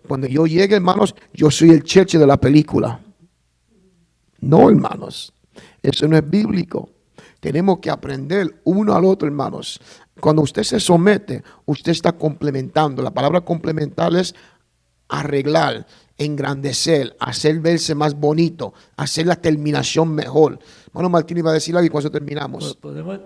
Cuando yo llegue, hermanos, yo soy el cheche de la película. No, hermanos, eso no es bíblico. Tenemos que aprender uno al otro, hermanos. Cuando usted se somete, usted está complementando. La palabra complementar es arreglar, engrandecer, hacer verse más bonito, hacer la terminación mejor. Hermano Martín iba a decir algo y con eso terminamos. Podemos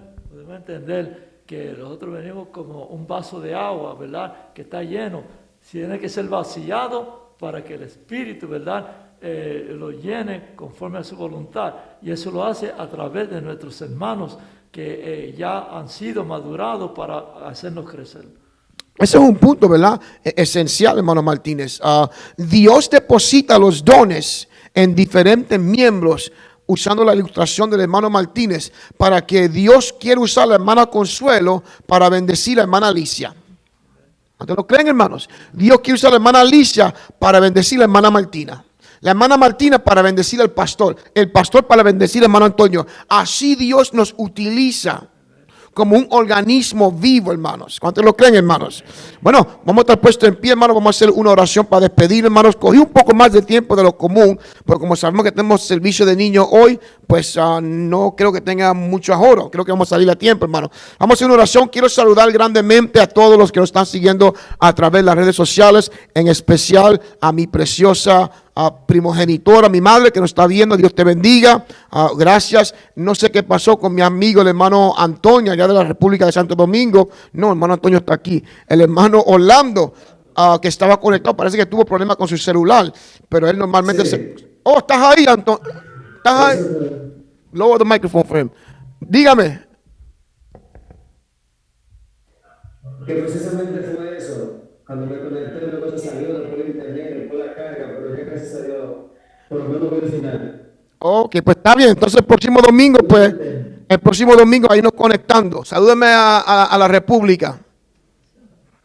entender que nosotros venimos como un vaso de agua, ¿verdad? Que está lleno. Tiene que ser vaciado para que el Espíritu, ¿verdad?, lo llene conforme a su voluntad, y eso lo hace a través de nuestros hermanos que ya han sido madurados para hacernos crecer. Ese es un punto, ¿verdad?, esencial, hermano Martínez. Dios deposita los dones en diferentes miembros, usando la ilustración del hermano Martínez, para que Dios quiera usar a la hermana Consuelo para bendecir a la hermana Alicia. ¿Ustedes lo creen, hermanos? Dios quiere usar a la hermana Alicia para bendecir a la hermana Martina. La hermana Martina para bendecir al pastor. El pastor para bendecir al hermano Antonio. Así Dios nos utiliza como un organismo vivo, hermanos. ¿Cuántos lo creen, hermanos? Bueno, vamos a estar puestos en pie, hermanos. Vamos a hacer una oración para despedir, hermanos. Cogí un poco más de tiempo de lo común, pero como sabemos que tenemos servicio de niños hoy, pues no creo que tenga mucho ahorro. Creo que vamos a salir a tiempo, hermanos. Vamos a hacer una oración. Quiero saludar grandemente a todos los que nos están siguiendo a través de las redes sociales, en especial a mi preciosa primogenitora, mi madre que nos está viendo. Dios te bendiga. Gracias. No sé qué pasó con mi amigo, el hermano Antonio, allá de la República de Santo Domingo. No, el hermano Antonio está aquí. El hermano Orlando, que estaba conectado, parece que tuvo problemas con su celular, pero él normalmente Oh, estás ahí, Antonio. Estás ahí. Lower the microphone for him. Dígame. Que precisamente fue eso. Cuando me conecté, luego se salió después de internet, después la carga, pero ya gracias a Dios, por lo menos voy al final. Ok, pues está bien. Entonces el próximo domingo ahí nos conectando. Salúdeme a la República.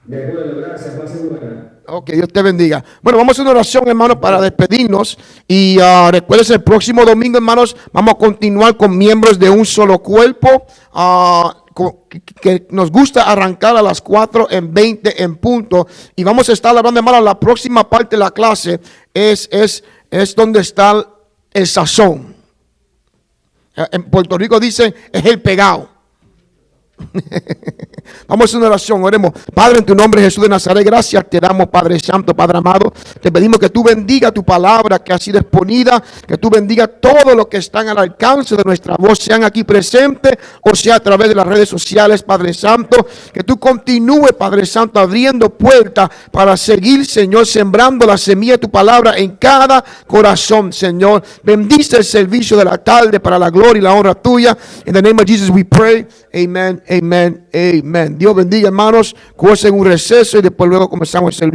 De acuerdo, gracias, pase buena. Ok, Dios te bendiga. Bueno, vamos a hacer una oración, hermanos, para despedirnos. Y recuerden, el próximo domingo, hermanos, vamos a continuar con miembros de un solo cuerpo. Que nos gusta arrancar a las 4:20 en punto. Y vamos a estar hablando, hermanos, la próxima parte de la clase es donde está el sazón. En Puerto Rico dicen, es el pegado. Vamos a hacer una oración, oremos. Padre, en tu nombre, Jesús de Nazaret, gracias te damos, Padre Santo, Padre amado. Te pedimos que tú bendiga tu palabra que ha sido exponida, que tú bendiga todo lo que están al alcance de nuestra voz, sean aquí presentes o sea a través de las redes sociales, Padre Santo. Que tú continúes, Padre Santo, abriendo puertas para seguir, Señor, sembrando la semilla de tu palabra en cada corazón, Señor. Bendice el servicio de la tarde para la gloria y la honra tuya. In the name of Jesus we pray. Amen, amen, amen. Dios bendiga, hermanos. Cuídense en un receso y después luego comenzamos el servicio.